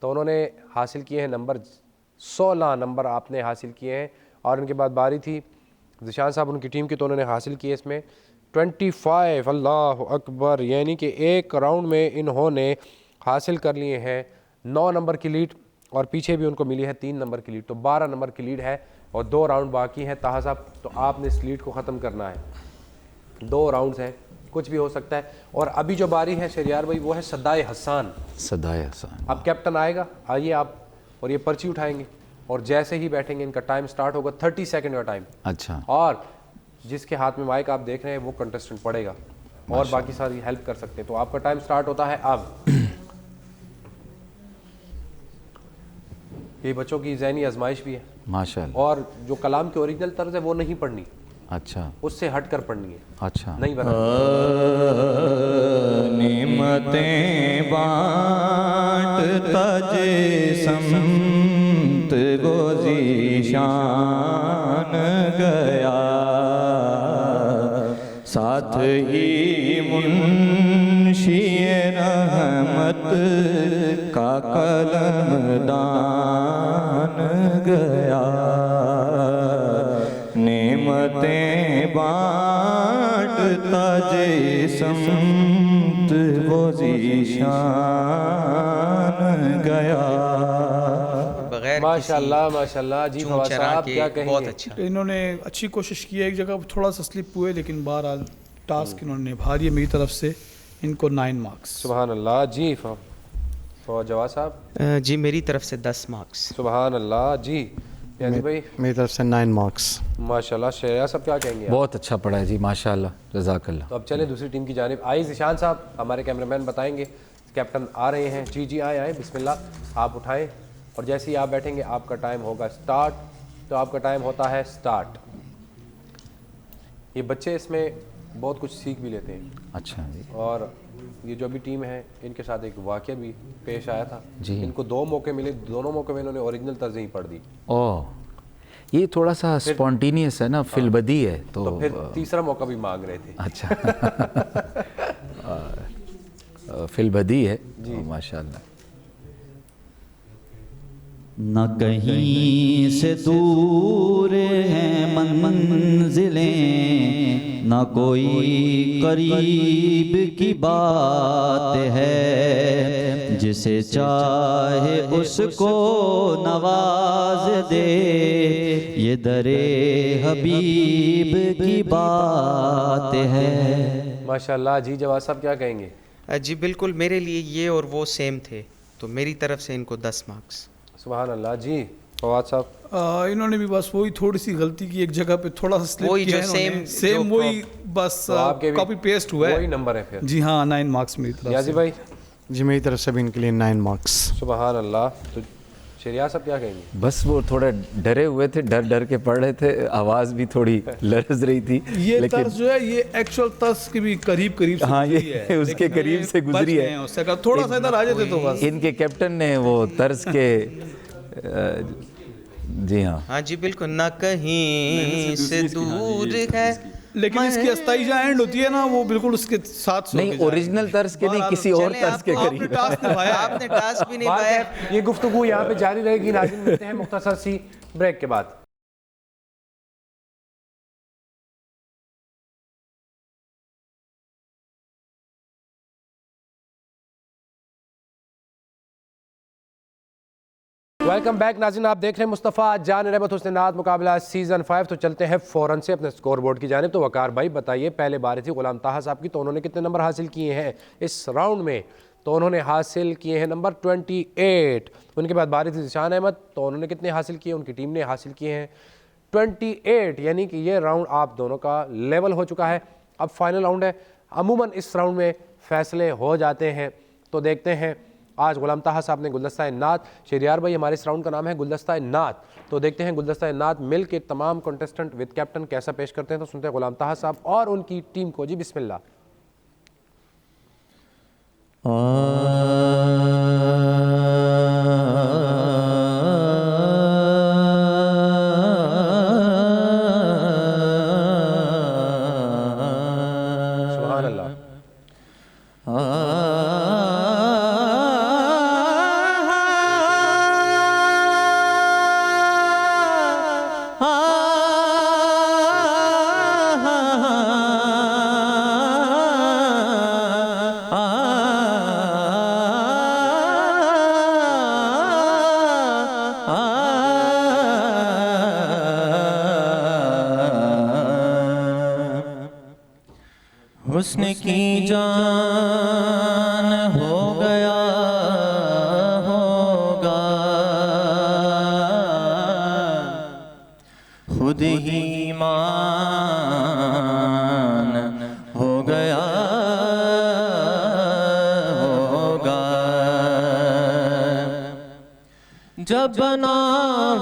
तो उन्होंने हासिल किए हैं नंबर 16 नंबर आपने हासिल किए हैं। और उनके बाद बारी थी ज़िशान साहब उनकी टीम की, तो उन्होंने हासिल किए इसमें 25। अल्लाह अकबर, यानी कि एक राउंड में इन्होंने हासिल कर लिए हैं 9 नंबर की लीड, और पीछे भी उनको मिली है 3 नंबर की लीड, तो 12 नंबर की लीड है और 2 राउंड बाकी हैं। ताहा साहब, तो आपने इस लीड को ख़त्म करना है। 2 राउंड्स हैं, कुछ भी हो सकता है। और अभी जो बारी है शहरियार भाई वो है सदाए हसान।
सदाए हसान।
अब कैप्टन आएगा, आइए आप, और ये पर्ची उठाएंगे और जैसे ही बैठेंगे इनका टाइम स्टार्ट होगा, 30 सेकंड का टाइम।
अच्छा।
और जिसके हाथ में माइक आप देख रहे हैं वो कंटेस्टेंट पढ़ेगा और बाकी सारी हेल्प कर सकते हैं। तो आपका टाइम स्टार्ट होता है अब। ये बच्चों की ज़हनी आजमाइश भी है
माशाअल्लाह।
और जो कलाम की ओरिजिनल तर्ज है वो नहीं पढ़नी,
अच्छा,
उससे हट कर पढ़नी है।
अच्छा।
नहीं बता
निमतें बांटता जिसमत वो ज़ीशान गया, साथ ही मुंशी रहमत का कलमदान गया। नेमतें बांटता जिसमत वो ज़ीशान गया।
माशाल्लाह माशाल्लाह। जी फवाद साहब क्या कहेंगे?
बहुत अच्छा।
तो इन्होंने अच्छी कोशिश की है, एक जगह थोड़ा सा स्लिप हुए लेकिन बहरहाल टास्क इन्होंने निभा दिया। मेरी तरफ से इनको 9 मार्क्स।
सुभान अल्लाह। जी फवाद जवाद साहब?
जी मेरी तरफ से 10 मार्क्स।
सुभान अल्लाह। जी यानी भाई?
मेरी तरफ से 9 मार्क्स।
माशाल्लाह। शहरियार साहब क्या कहेंगे?
बहुत अच्छा पढ़ा है जी, माशाल्लाह, जज़ाकल्लाह।
तो अब चले दूसरी टीम की जानिब। आइए ज़िशान साहब, हमारे कैमरामैन बताएंगे कैप्टन आ रहे हैं। जी जी आए बिस्मिल्लाह, आप उठाएं और जैसे ही आप बैठेंगे आपका टाइम होगा स्टार्ट। तो आपका टाइम होता है स्टार्ट। ये बच्चे इसमें बहुत कुछ सीख भी लेते हैं।
अच्छा जी।
और ये जो अभी टीम है इनके साथ एक वाक़या भी पेश आया था
जी।
इनको 2 मौके मिले, दोनों मौके में इन्होंने ओरिजिनल तर्ज़ ही पढ़ दी।
ओह, ये थोड़ा सा स्पॉन्टेनियस है ना, फिलबदी है। तो
फिर तीसरा मौका भी मांग रहे थे।
अच्छा। फिलबदी है जी, माशाल्लाह।
न कहीं से दूर हैं मंजिलें, न कोई करीब की बात है, जिसे चाहे उसको नवाज दे, ये दरे हबीब की बात है।
माशाल्लाह। जी जवाद साहब क्या कहेंगे?
जी बिल्कुल, मेरे लिए ये और वो सेम थे, तो मेरी तरफ से इनको 10 मार्क्स।
सुभान अल्लाह। जी फवाद साहब?
इन्होंने भी बस वही थोड़ी सी गलती की, एक जगह पे थोड़ा सा स्लिप
वही
किया
जो
है, सेम वही बस कॉपी पेस्ट हुआ है।
वही नंबर है फिर।
जी हाँ, 9 मार्क्स मेरी तरफ
याजी
से।
भाई?
जी मेरी तरफ से भी इनके लिए 9 मार्क्स।
सुभान अल्लाह। तो शहरियार साहब क्या कहेंगे?
बस वो थोड़े डरे हुए थे, डर डर के पढ़ रहे थे, आवाज़ भी थोड़ी लरज रही थी।
ये
लेकिन
तर्ज जो है ये एक्चुअल तर्ज के भी करीब करीब से
हाँ,
गुजरी
ये
है,
उसके
लेकिन
करीब
ये
से गुजरी
बच
है।
गए हैं उससे। अगर थोड़ा सा इधर आ जाते तो बस।
इनके कैप्टन ने वो तर्ज के जी हाँ
हाँ जी बिल्कुल, ना कहीं से दूर है,
लेकिन इसकी अस्थाई जो एंड होती है ना वो बिल्कुल उसके साथ
नहीं, ओरिजिनल तर्ज के नहीं, किसी और तर्ज के
आपने
करीब।
टास्क निभाया है।
आपने टास्क भी नहीं
बात
पाया।
है, ये गुफ्तगू यहाँ पे जारी रहेगी। नाज़रीन मिलते हैं मुख्तसर सी ब्रेक के बाद। वेलकम बैक नाज़रीन, आप देख रहे हैं मुस्तफ़ा जान रहमत हुस्न नात मुकाबला सीज़न 5। तो चलते हैं फ़ौरन से अपने स्कोर बोर्ड की जानिब। तो वकार भाई बताइए, पहले बारी थी गुलाम ताहा साहब की, तो उन्होंने कितने नंबर हासिल किए हैं इस राउंड में? तो उन्होंने हासिल किए हैं नंबर 28। उनके बाद बारी थी ज़िशान अहमद, तो उन्होंने कितने हासिल किए? उनकी टीम ने हासिल किए हैं 28। यानी कि ये राउंड आप दोनों का लेवल हो चुका है। अब फाइनल राउंड है। अमूमन इस राउंड में फ़ैसले हो जाते हैं। तो देखते हैं, आज गुलाम ताहा साहब ने गुलदस्ता नात, शहरियार भाई हमारे इस राउंड का नाम है गुलदस्ता नात। तो देखते हैं गुलदस्ता नात मिल के तमाम कंटेस्टेंट विद कैप्टन कैसा पेश करते हैं। तो सुनते हैं गुलाम ताहा साहब और उनकी टीम को। जी बिस्मिल्लाह। सुभान अल्लाह।
हुस्न की जान हो गया होगा, खुद ही मान हो गया होगा। जब बना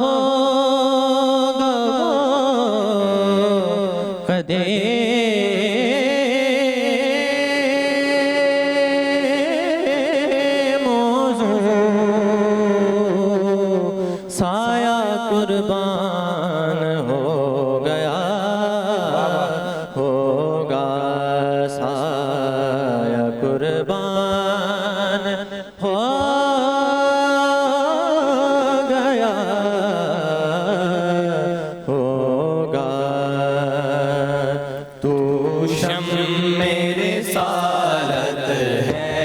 होगा कदे साया कुर्बान हो गया होगा, साया कुर्बान हो गया होगा। तू शम मेरे सालत है,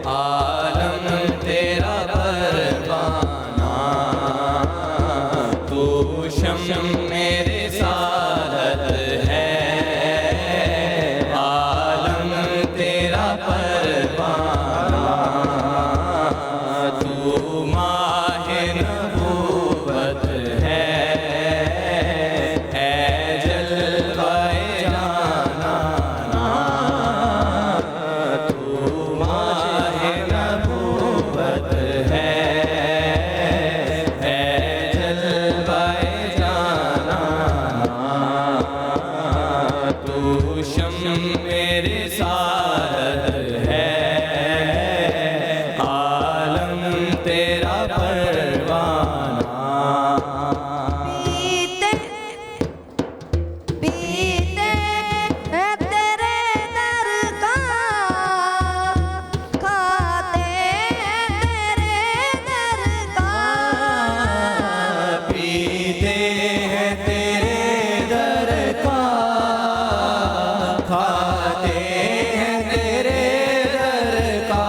आलम तेरा परवाना। तू शम मेरे सालत है, आलम तेरा परवाना। तू माहे नबूवत है जलवाए जाना। तू माहे नबूवत है जलवाए जाना। तू शम मेरे सारद है, आलम तेरा परवाना।
पीते पीते हैं तेरे दर का, खाते हैं तेरे दर का।
पीते हैं तेरे दर का, खाते हैं तेरे दर का।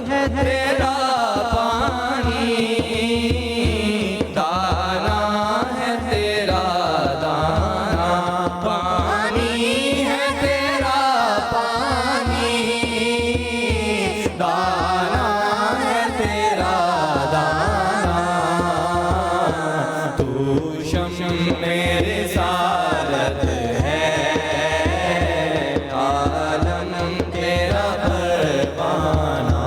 है तेरा पानी, दाना है तेरा दाना। पानी है तेरा पानी, दाना है तेरा दाना। तू शम मेरे सारद है, आलम तेरा परवाना।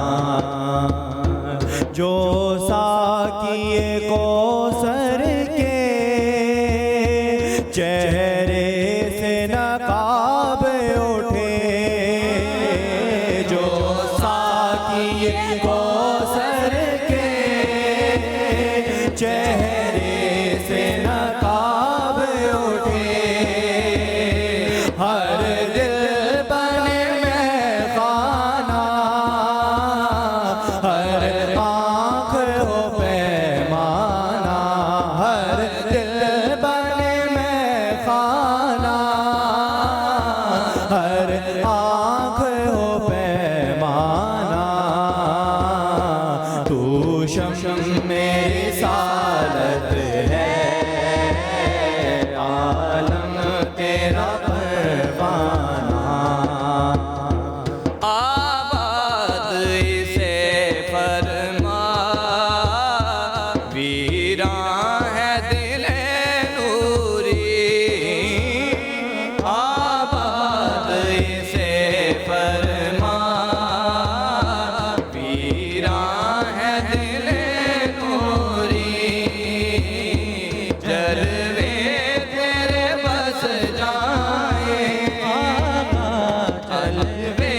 जो साकिए कौसर के चेहरे से नकाब उठे, जो साकिए कौसर के चेहरे से नकाब उठे। हर दिल बने में खाना, हर आँख हो पैमाना। हर दिल बने में खाना, हर आँख हो पैमाना। तू शम मेरी सालत है, आलम तेरा परवाना। आबाद इसे फरमा, वीरां है दिले नूरी। आबाद इसे फरमा, वीरां है दिले नूरी। जलवे तेरे बस जाए, जलवे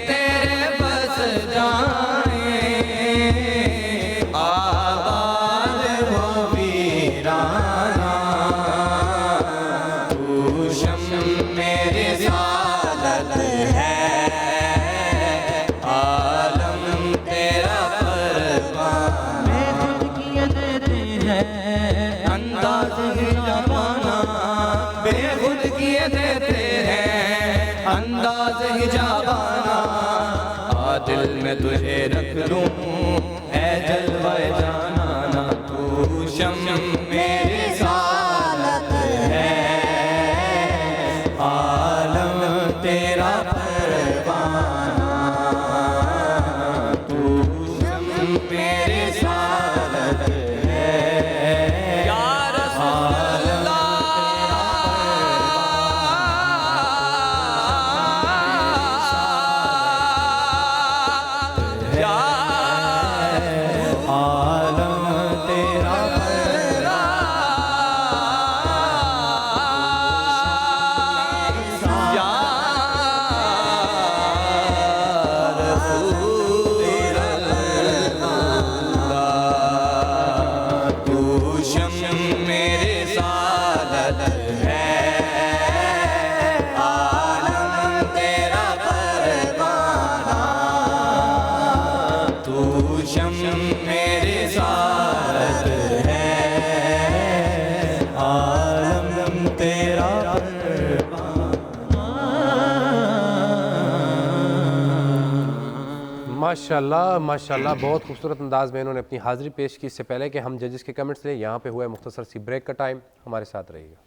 तेरे बस जाए। आबाद हो वीराना, तू शम मेरे सालत है, आलम तेरा परवाना। खुद किए देते हैं अंदाज हिजाबाना, बेखुद किए देते हैं अंदाज हिजाबाना। दिल में तुझे रख लूं है जलवाए जाना। तू शम मेरी सालत है, में रिसालत है या रसूल अल्लाह या आलम तेरा
माशाल्लाह माशाल्लाह, बहुत खूबसूरत अंदाज में इन्होंने अपनी हाज़िरी पेश की। इससे पहले कि हम जजेस के कमेंट्स लें, यहाँ पे हुआ है मुख्तसर सी ब्रेक का टाइम, हमारे साथ रहिएगा।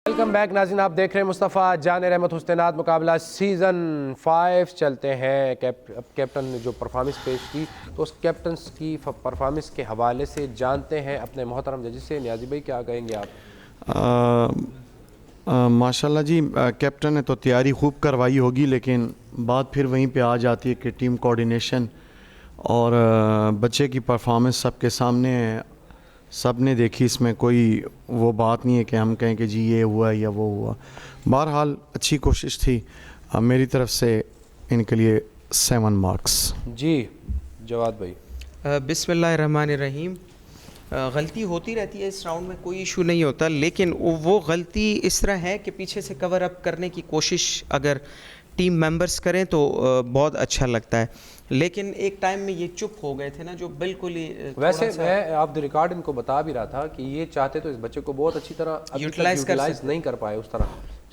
वेलकम बैक नाज़रीन, आप देख रहे हैं मुस्तफ़ा जान रहमत हुसैनात मुकाबला सीज़न 5। चलते हैं कैप्टन ने जो परफॉर्मेंस पेश की, तो उस कैप्टन की परफॉर्मेंस के हवाले से जानते हैं अपने मोहतरम जज से। नियाज़ी भाई, क्या कहेंगे आप?
माशाल्लाह जी, कैप्टन ने तो तैयारी खूब करवाई होगी, लेकिन बात फिर वहीं पे आ जाती है कि टीम कोऑर्डिनेशन और बच्चे की परफॉर्मेंस सबके सामने है, सब ने देखी। इसमें कोई वो बात नहीं है कि हम कहें कि जी ये हुआ या वो हुआ। बहरहाल अच्छी कोशिश थी। मेरी तरफ से इनके लिए 7 मार्क्स।
जी जवाद भाई।
बिस्मिल्लाहिर्रहमानिर्रहीम। गलती होती रहती है इस राउंड में, कोई इशू नहीं होता, लेकिन वो गलती इस तरह है कि पीछे से कवर अप करने की कोशिश अगर टीम मेंबर्स करें तो बहुत अच्छा लगता है। लेकिन एक टाइम में ये चुप हो गए थे ना, जो बिल्कुल ही
वैसे मैं आप द रिकॉर्ड इनको बता भी रहा था कि ये चाहते तो इस बच्चे को बहुत अच्छी तरह यूटिलाइज नहीं कर पाए, उस तरह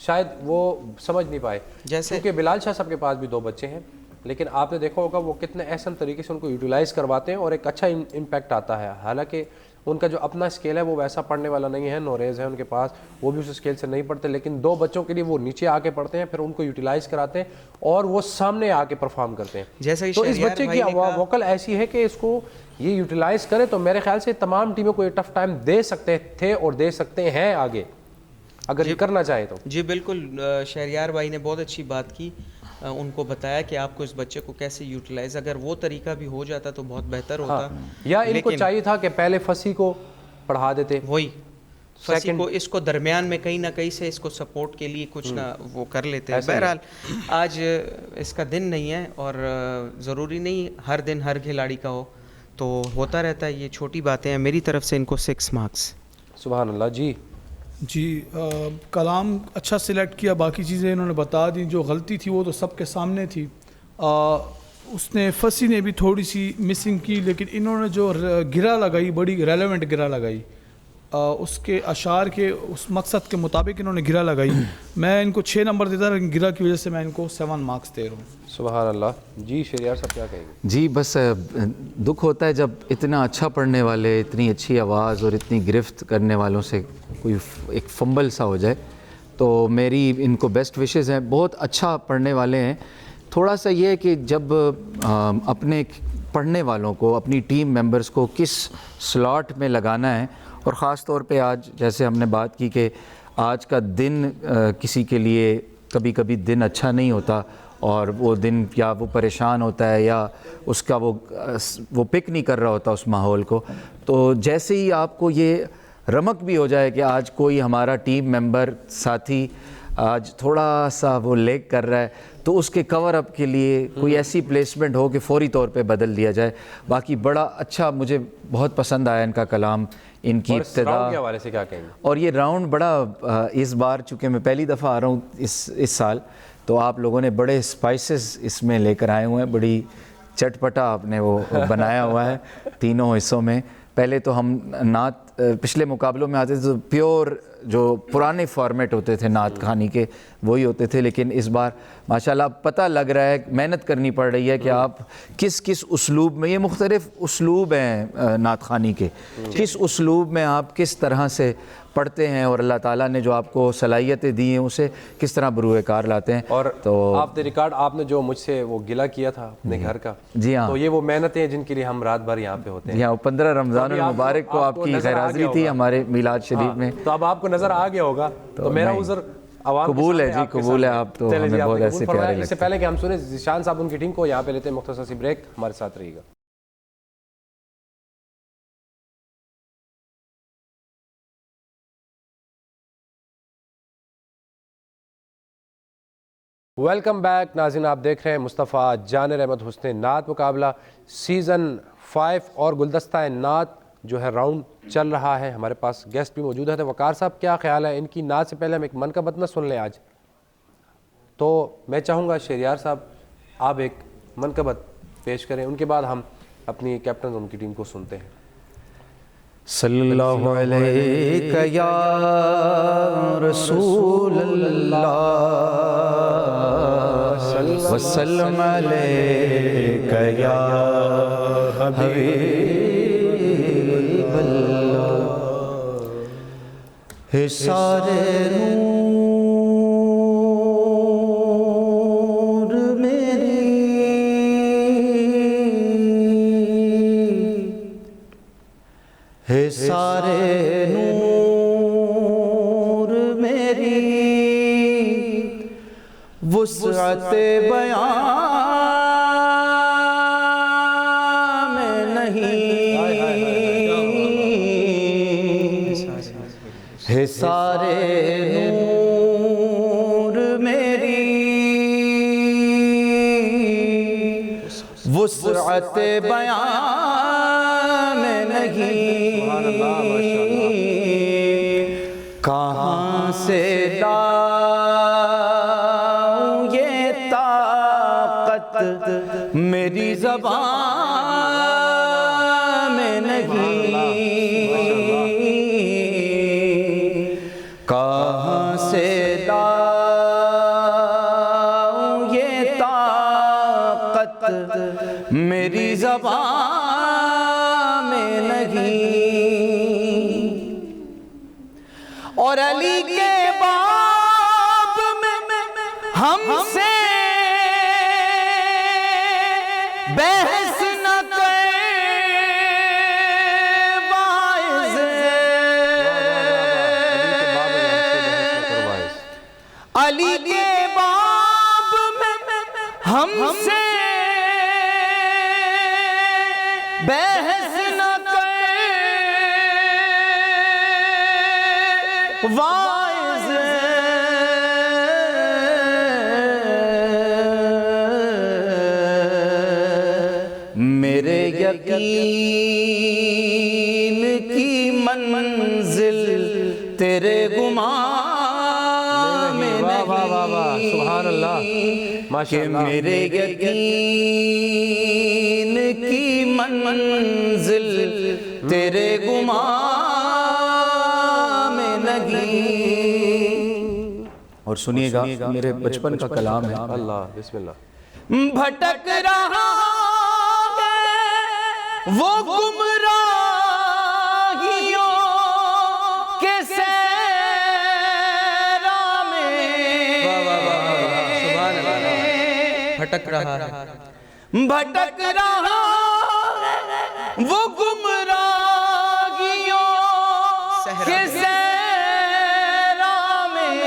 शायद वो समझ नहीं पाए। जैसे क्योंकि बिलाल शाह साहब के पास भी 2 बच्चे हैं, लेकिन आपने देखा होगा वो कितने एहसन तरीके से उनको यूटिलाइज करवाते हैं और एक अच्छा इम्पैक्ट आता है। हालांकि उनका जो अपना स्केल है वो वैसा पढ़ने वाला नहीं है, नोरेज है उनके पास, वो भी उस स्केल से नहीं पढ़ते, लेकिन 2 बच्चों के लिए वो नीचे आके पढ़ते हैं, फिर उनको यूटिलाइज कराते हैं और वो सामने आके परफॉर्म करते हैं।
जैसे
तो इस बच्चे की वोकल ऐसी है कि इसको ये यूटिलाइज करें तो मेरे ख्याल से तमाम टीमों को ये टफ टाइम दे सकते थे और दे सकते हैं आगे, अगर ये करना चाहे तो।
जी बिल्कुल, शहरियार भाई ने बहुत अच्छी बात की, उनको बताया कि आपको इस बच्चे को कैसे यूटिलाइज, अगर वो तरीका भी हो जाता तो बहुत बेहतर होता।
हाँ, या इनको चाहिए था कि पहले फसी को पढ़ा देते,
वही फसी को इसको दरमियान में कहीं ना कहीं से इसको सपोर्ट के लिए कुछ ना वो कर लेते हैं। बहरहाल आज इसका दिन नहीं है और ज़रूरी नहीं हर दिन हर खिलाड़ी का हो, तो होता रहता है, ये छोटी बातें हैं। मेरी तरफ से इनको 6 मार्क्स।
सुभान अल्लाह। जी
कलाम अच्छा सिलेक्ट किया, बाकी चीज़ें इन्होंने बता दी। जो गलती थी वो तो सबके सामने थी। उसने फसी ने भी थोड़ी सी मिसिंग की, लेकिन इन्होंने जो गिरा लगाई, बड़ी रेलेवेंट गिरा लगाई, उसके अशार के उस मकसद के मुताबिक इन्होंने गिरा लगाई। मैं इनको 6 नंबर देता, लेकिन गिरा की वजह से मैं इनको 7 मार्क्स दे रहा हूँ।
सुभान अल्लाह। जी शहरियार साहब क्या कहेंगे?
जी बस दुख होता है जब इतना अच्छा पढ़ने वाले, इतनी अच्छी आवाज़ और इतनी गिरफ्त करने वालों से कोई एक फंबल सा हो जाए। तो मेरी इनको बेस्ट विशेज़ हैं, बहुत अच्छा पढ़ने वाले हैं। थोड़ा सा ये है कि जब अपने पढ़ने वालों को, अपनी टीम मेंबर्स को किस स्लॉट में लगाना है, और ख़ास तौर पे आज जैसे हमने बात की कि आज का दिन किसी के लिए कभी कभी दिन अच्छा नहीं होता और वो दिन या वो परेशान होता है या उसका वो पिक नहीं कर रहा होता उस माहौल को। तो जैसे ही आपको ये रमक भी हो जाए कि आज कोई हमारा टीम मेंबर साथी आज थोड़ा सा वो लेग कर रहा है, तो उसके कवर अप के लिए कोई ऐसी प्लेसमेंट हो कि फ़ौरी तौर पे बदल दिया जाए। बाकी बड़ा अच्छा, मुझे बहुत पसंद आया इनका कलाम, इनकी इब्तिदा
के हवाले से क्या कहेंगे?
और ये राउंड बड़ा इस बार, चूँकि मैं पहली दफ़ा आ रहा हूँ इस साल, तो आप लोगों ने बड़े स्पाइसेस इसमें लेकर आए हुए हैं, बड़ी चटपटा आपने वो बनाया हुआ है तीनों हिस्सों में। पहले तो हम नात पिछले मुकाबलों में आते थे तो प्योर जो पुराने फॉर्मेट होते थे नात खानी के वही होते थे, लेकिन इस बार माशाल्लाह पता लग रहा है, मेहनत करनी पड़ रही है कि आप किस किस उसलूब में, ये मुख्तलिफ उसलूब हैं नात खानी के, किस उसलूब में आप किस तरह से पढ़ते हैं और अल्लाह ताला ने जो आपको सलाहियतें दी हैं उसे किस तरह बरूए कार लाते हैं।
और
तो
आप द रिकॉर्ड आपने जो मुझसे वो गिला किया था अपने घर का,
जी हाँ,
तो ये वो मेहनतें हैं जिनके लिए हम रात भर यहाँ पे होते हैं।
यहाँ 15 रमज़ान
तो
मुबारक को आपकी खैर हाज़िरी थी हमारे मिलाद शरीफ में,
तो अब आपको नजर आ गया होगा, तो मेरा उज़र
कबूल है जी, कबूल है। आप तो हमें बहुत ऐसे प्यारे लगते हैं।
इससे पहले कि हम सुने ज़ीशान साहब उनकी टीम को, यहाँ पे लेते हैं मुख्तसर सी ब्रेक, हमारे साथ रहिएगा। वेलकम बैक नाज़रीन, आप देख रहे हैं मुस्तफ़ा जानिर अहमद हुस्न नात मुकाबला सीज़न 5 और गुलदस्ता नात जो है राउंड चल रहा है। हमारे पास गेस्ट भी मौजूद है। तो वकार साहब, क्या ख्याल है इनकी नात से पहले हम एक मन का बतना सुन लें आज? तो मैं चाहूँगा शहरियार साहब आप एक मन का बत पेश करें, उनके बाद हम अपनी कैप्टन उनकी टीम को सुनते हैं।
सल्लल्लाहु अलैहि या रसूल अल्लाह वसल्लम अलैका या हबीब अल्लाह। हे सारे नूर मेरी, हे सारे नूर मेरी, वुसअते बयां में नहीं, हे सारे नूर मेरी, वुसअते बयां में नहीं, कहाँ से लाऊं ये ताकत मेरी ज़बान में नहीं, कहाँ से लाऊं ये ताकत मेरी ज़बान में नहीं। और अली के बाब में हमसे बहस न करे वाइज़, अली के बाब में हमसे बहस न करे वाइज़, मेरे यकीन की मंजिल तेरे गुमान में नहीं,
सुभान अल्लाह,
माशाअल्लाह, मेरे यकीन की मंजिल तेरे गुमान में नहीं। और सुनिएगा, मेरे बचपन का कलाम है।
अल्लाह बिस्मिल्लाह।
भटक रहा है वो गुमराहियों के सहरा में,
भटक रहा है,
भटक रहा है वो गुमराहियों के सहरा में,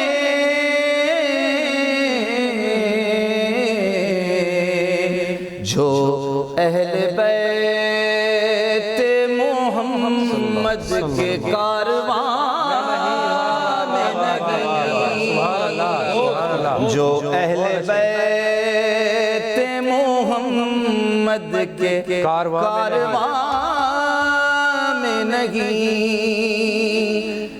जो अहले बैत मोहम्मद के कारवां में नहीं, जो अहले बैत मोहम्मद के कारवां में नहीं,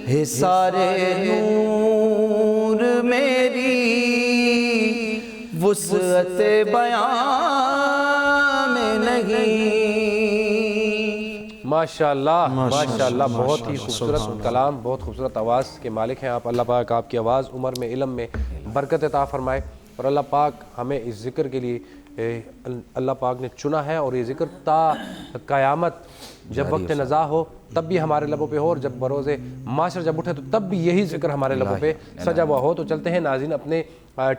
हे सारे नूर मेरी, वुसअते बयां में नहीं।
माशाल्लाह माशाल्लाह, बहुत ही खूबसूरत कलाम, बहुत खूबसूरत आवाज़ के मालिक हैं आप। अल्लाह पाक आपकी आवाज़ उम्र में, इल्म में बरकत अता फरमाए। और अल्लाह पाक हमें इस ज़िक्र के लिए अल्लाह पाक ने चुना है, और ये ज़िक्र ता क़यामत जब वक्त नज़ा हो तब भी हमारे लबों पे हो, और जब बरोज़े माशर जब उठे तो तब भी यही ज़िक्र हमारे लबों पे सजा हुआ हो। तो चलते हैं नाज़रीन अपने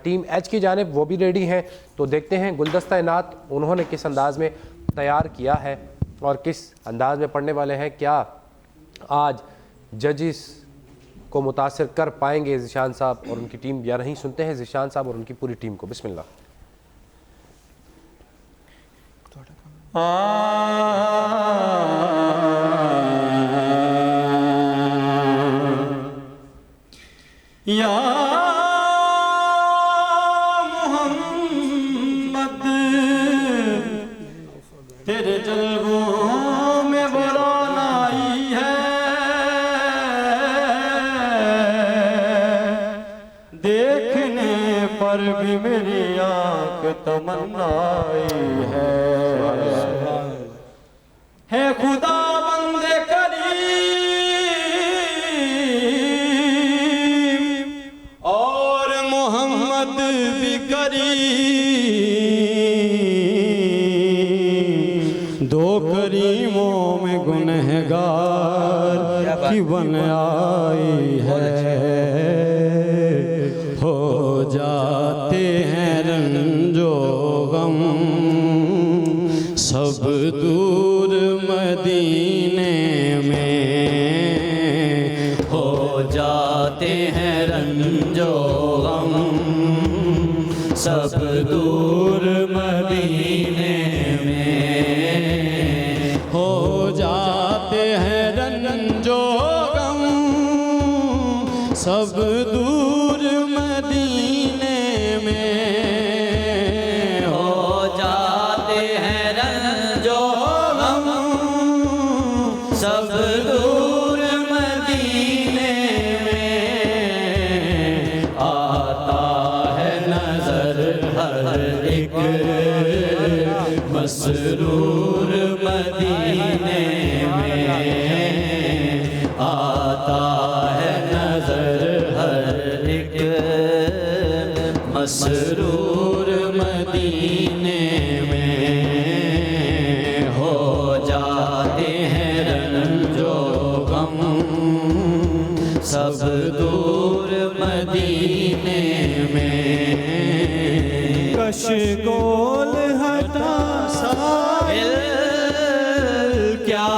टीम एच की जानिब, वो भी रेडी हैं। तो देखते हैं गुलदस्ता नात उन्होंने किस अंदाज़ में तैयार किया है और किस अंदाज़ में पढ़ने वाले हैं। क्या आज जजिस को मुतासिर कर पाएंगे ज़िशान साहब और उनकी टीम, या नहीं? सुनते हैं ज़िशान साहब और उनकी पूरी टीम को। बिस्मिल्लाह।
या मोहम्मद तेरे जलवों में बरानाई है, देखने पर भी मेरी आँख तमन्नाई है खुदा बंदे करीम और मोहम्मद भी करीम, दो करीमों में गुनहगार की बन आई है। हो जाते हैं रंजो गम सब दूर मदीने में, हो जाते हैं रंजो गम सब दूर मदीने में, हो जाते हैं रंजो गम सब दूर मदीने में, हो जाते हैं रंजो गम सब दूर मदीने में, आता है नजर हर एक मसरूर मदीने में, आता है नजर हर एक मसरूर मदीने में, हो जाते हैं रंजो गम सब दूर मदीने में। कशकोल हटा साहिल क्या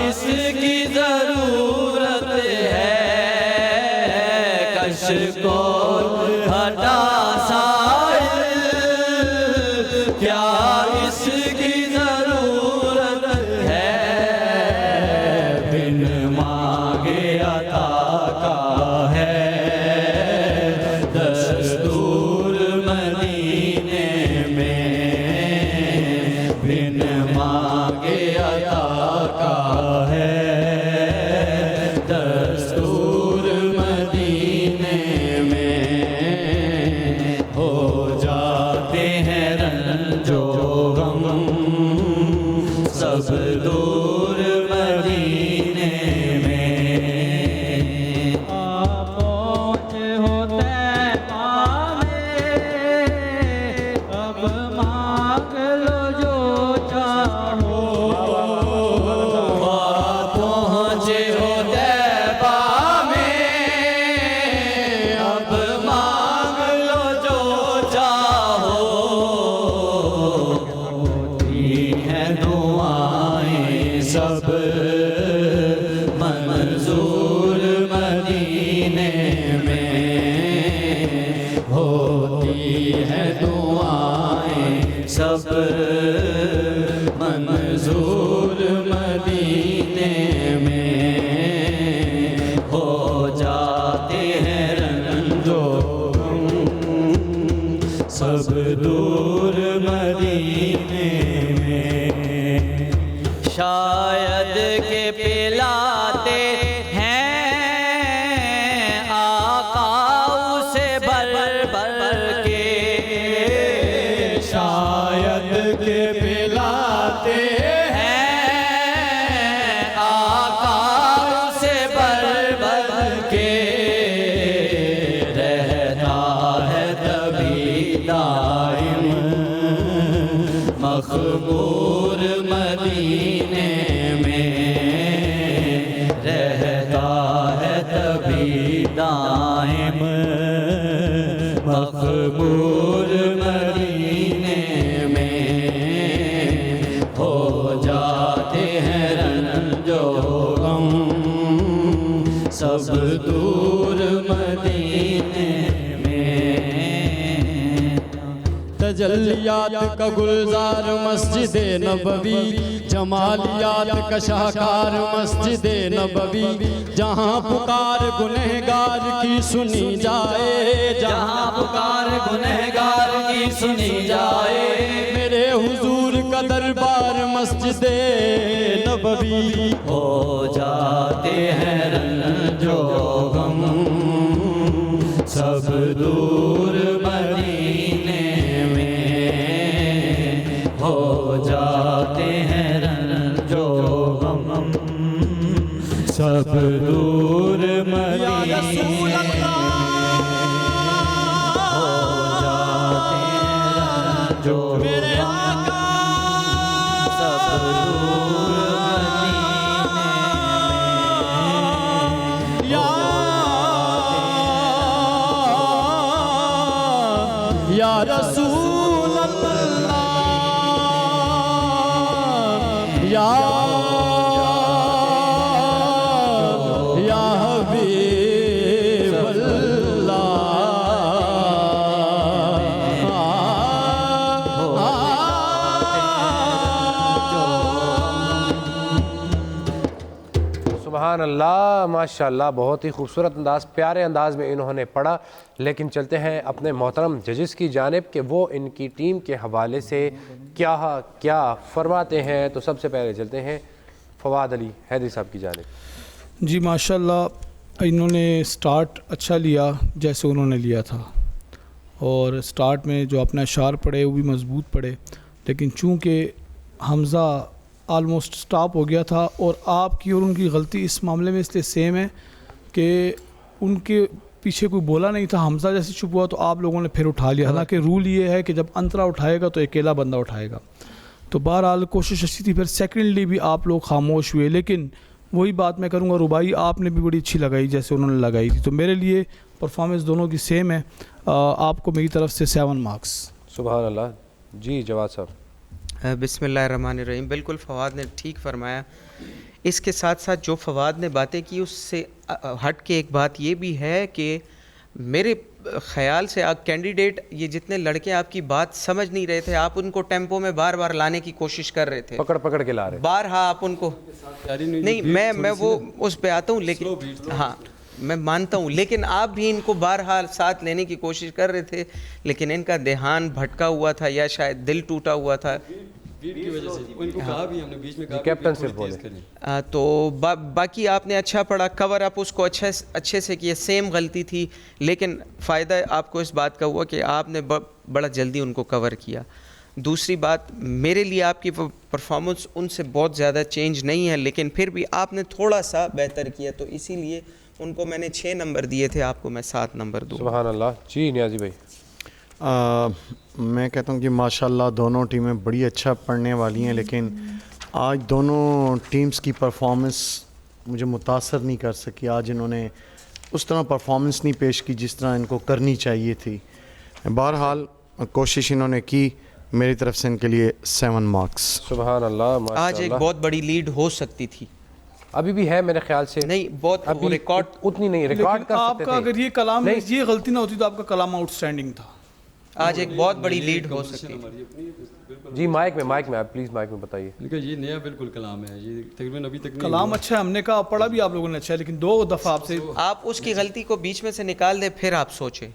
इसकी जरूरत है, कशकोल हटा साहिल क्या इसकी जरूरत है, बिन मांगे अता का है दस्तूर मदीने में, बिन मांगे अता का है दस्तूर मदीने में, हो जाते हैं रंजो गम सब दूर मदीने में। आप पहुँचे हो तैबा में, अब मांग लो जो चाहो, आप पहुँचे हो तैबा में, अब मांग लो जो चाहो, होती हैं दुआएं सब मंजूर मदीने में, होती हैं दुआएं सब मंजूर मदीने में, हो जाते हैं रंजो गम सब दूर मदीने में। शायद के पिलाते हैं दाइम मकबूल मदीने में हो जाते हैं रंजो गम सब दूर मदीने में। तजल्लियात का गुलजार मस्जिद नबवी जमालियात का शाहकार मस्जिद नबवी जहाँ पुकार गुनहगार की सुनी जाए जहाँ पुकार गुनहगार की सुनी जाए मेरे हुजूर का दरबार मस्जिद नबवी हो जाते हैं रंजो गम सब दूर मदीने में हो जाते हैं रंजो गम सब दूर मदीने में हो जाते हैं रंजो गम सब दूर मदीने में या रसूल अल्लाह या हबीब
सुभान अल्लाह, माशाअल्लाह, बहुत ही खूबसूरत अंदाज़, प्यारे अंदाज़ में इन्होंने पढ़ा। लेकिन चलते हैं अपने मोहतरम जजेस की जानिब कि वो इनकी टीम के हवाले से क्या फरमाते हैं। तो सबसे पहले चलते हैं फवाद अली हैदरी साहब की जानिब।
जी माशाल्लाह, इन्होंने स्टार्ट अच्छा लिया जैसे उन्होंने लिया था, और स्टार्ट में जो अपना अशार पढ़े वो भी मज़बूत पढ़े, लेकिन चूँकि हमज़ा आलमोस्ट स्टॉप हो गया था और आपकी और उनकी गलती इस मामले में इसलिए सेम है कि उनके पीछे कोई बोला नहीं था, हमज़ा जैसे चुप हुआ तो आप लोगों ने फिर उठा लिया। हालांकि रूल ये है कि जब अंतरा उठाएगा तो अकेला बंदा उठाएगा। तो बहरहाल कोशिश अच्छी थी, फिर सेकेंडली भी आप लोग खामोश हुए, लेकिन वही बात मैं करूँगा, रुबाई आपने भी बड़ी अच्छी लगाई जैसे उन्होंने लगाई थी। तो मेरे लिए परफॉर्मेंस दोनों की सेम है। आपको मेरी तरफ से 7 मार्क्स।
सुभान अल्लाह। जी जवाद साहब।
बिस्मिल्लाहिर्रहमानिर्रहीम। बिल्कुल फ़वाद ने ठीक फरमाया। इसके साथ साथ जो फ़वाद ने बातें की उससे हट के एक बात ये भी है कि मेरे ख़याल से आप कैंडिडेट ये जितने लड़के आपकी बात समझ नहीं रहे थे, आप उनको टेम्पो में बार बार लाने की कोशिश कर रहे थे,
पकड़ के ला रहे
बार। हाँ, आप उनको नहीं, मैं वो उस पे आता हूँ, लेकिन हाँ मैं मानता हूँ, लेकिन आप भी इनको बारहाल साथ लेने की कोशिश कर रहे थे, लेकिन इनका ध्यान भटका हुआ था या शायद दिल टूटा हुआ था
की वजह से। उनको कहा भी हमने बीच में,
कैप्टन सिर्फ बोले।
तो बाकी आपने अच्छा पढ़ा, कवर अप उसको अच्छे से किया, सेम गलती थी, लेकिन फ़ायदा आपको इस बात का हुआ कि आपने बड़ा जल्दी उनको कवर किया। दूसरी बात, मेरे लिए आपकी परफॉर्मेंस उनसे बहुत ज़्यादा चेंज नहीं है, लेकिन फिर भी आपने थोड़ा सा बेहतर किया, तो इसीलिए उनको मैंने 6 नंबर दिए थे, आपको मैं 7 नंबर दूँ।
सुभान अल्लाह। जी नियाज़ी भाई।
मैं कहता हूँ कि माशाल्लाह दोनों टीमें बड़ी अच्छा पढ़ने वाली हैं, लेकिन आज दोनों टीम्स की परफॉर्मेंस मुझे मुतासर नहीं कर सकी। आज इन्होंने उस तरह परफॉर्मेंस नहीं पेश की जिस तरह इनको करनी चाहिए थी। बहरहाल कोशिश इन्होंने की, मेरी तरफ से इनके लिए 7 मार्क्स।
सुभान अल्लाह।
आज एक बहुत बड़ी लीड हो सकती थी,
अभी भी है मेरे ख्याल से।
नहीं, बहुत
अभी
रिकॉर्ड
उतनी नहीं, रिकॉर्ड कर सकते
आपका
थे।
अगर ये कलाम में ये गलती ना होती तो आपका कलाम आउटस्टैंडिंग था।
आज एक बहुत बड़ी लीड हो सकती है।
जी माइक में आप प्लीज़ माइक में बताइए।
ये नया बिल्कुल कलाम है, ये तकरीबन अभी तक
कलाम अच्छा है, हमने कहा पढ़ा भी आप लोगों ने अच्छा है, लेकिन 2 दफ़ा आपसे
आप उसकी गलती को बीच में से निकाल दे, फिर आप सोचें,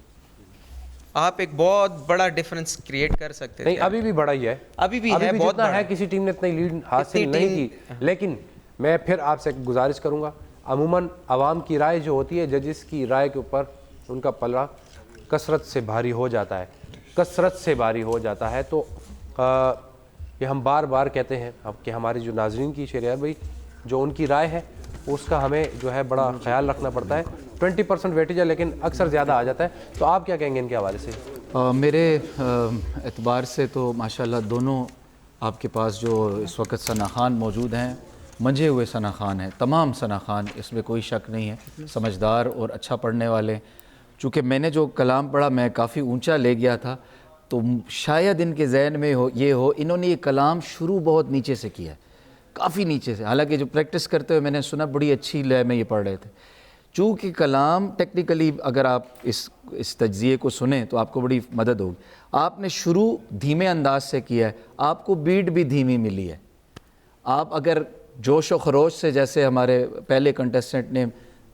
आप एक बहुत बड़ा डिफरेंस क्रिएट कर सकते
नहीं,
थे।
अभी भी बड़ा ही है,
अभी भी है, बहुत
जितना है, किसी टीम ने इतनी लीड हासिल नहीं की। लेकिन मैं फिर आपसे गुजारिश करूँगा, अमूमन आवाम की राय जो होती है, जजेस की राय के ऊपर उनका पलड़ा कसरत से भारी हो जाता है, कसरत से भारी हो जाता है। तो ये हम बार बार कहते हैं कि हमारी जो नाजरीन की शरिया भाई, जो उनकी राय है उसका हमें जो है बड़ा ख्याल रखना पड़ता है। 20% वेटेज है, लेकिन अक्सर ज़्यादा आ जाता है। तो आप क्या कहेंगे इनके हवाले से?
मेरे एतबार से तो माशाल्लाह दोनों आपके पास जो इस वक्त सना खान मौजूद हैं मंझे हुए सना खान हैं, तमाम सना खान, इसमें कोई शक नहीं है, समझदार और अच्छा पढ़ने वाले। चूँकि मैंने जो कलाम पढ़ा मैं काफ़ी ऊंचा ले गया था, तो शायद इनके जहन में हो इन्होंने ये कलाम शुरू बहुत नीचे से किया है, काफ़ी नीचे से। हालांकि जो प्रैक्टिस करते हुए मैंने सुना बड़ी अच्छी लय में ये पढ़ रहे थे। चूँकि कलाम टेक्निकली अगर आप इस तज्ज़िये को सुने तो आपको बड़ी मदद होगी। आपने शुरू धीमे अंदाज से किया है, आपको बीट भी धीमी मिली है। आप अगर जोश व खरोश से, जैसे हमारे पहले कंटेस्टेंट ने,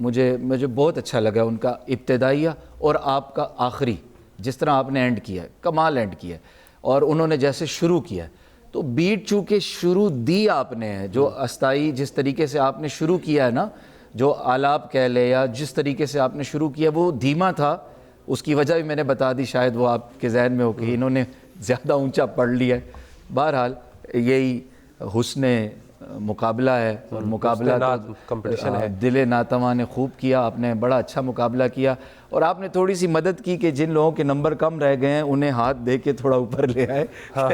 मुझे बहुत अच्छा लगा उनका इब्तदाइया और आपका आखिरी, जिस तरह आपने एंड किया है, कमाल एंड किया है। और उन्होंने जैसे शुरू किया है, तो बीट चूँकि शुरू दी आपने है, जो अस्ताई जिस तरीके से आपने शुरू किया है ना, जो आलाप कह ले या जिस तरीके से आपने शुरू किया वो धीमा था। उसकी वजह भी मैंने बता दी, शायद वो आपके जहन में हो कि इन्होंने ज़्यादा ऊंचा पढ़ लिया है। बहरहाल यही हुस्ने मुकाबला है, और मुकाबला तो
कंपटीशन है।
दिले नातवा ने खूब किया, आपने बड़ा अच्छा मुकाबला किया। और आपने थोड़ी सी मदद की कि जिन लोगों के नंबर कम रह गए हैं उन्हें हाथ दे के थोड़ा ऊपर ले आए। हाँ।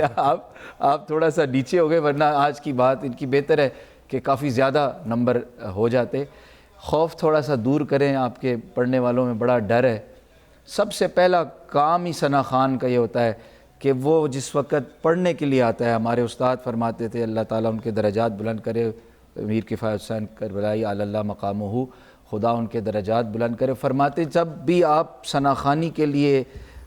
आप थोड़ा सा नीचे हो गए, वरना आज की बात इनकी बेहतर है कि काफ़ी ज़्यादा नंबर हो जाते। खौफ थोड़ा सा दूर करें, आपके पढ़ने वालों में बड़ा डर है। सबसे पहला काम ही सना खान का ये होता है कि वो जिस वक़्त पढ़ने के लिए आता है, हमारे उस्ताद फरमाते थे अल्लाह ताला उनके दर्जात बुलंद करे, मीर किफ़ायत हुसैन करबलाई अल्लाह मकामुहु, खुदा उनके दर्जात बुलंद करे, फरमाते जब भी आप सना खानी के लिए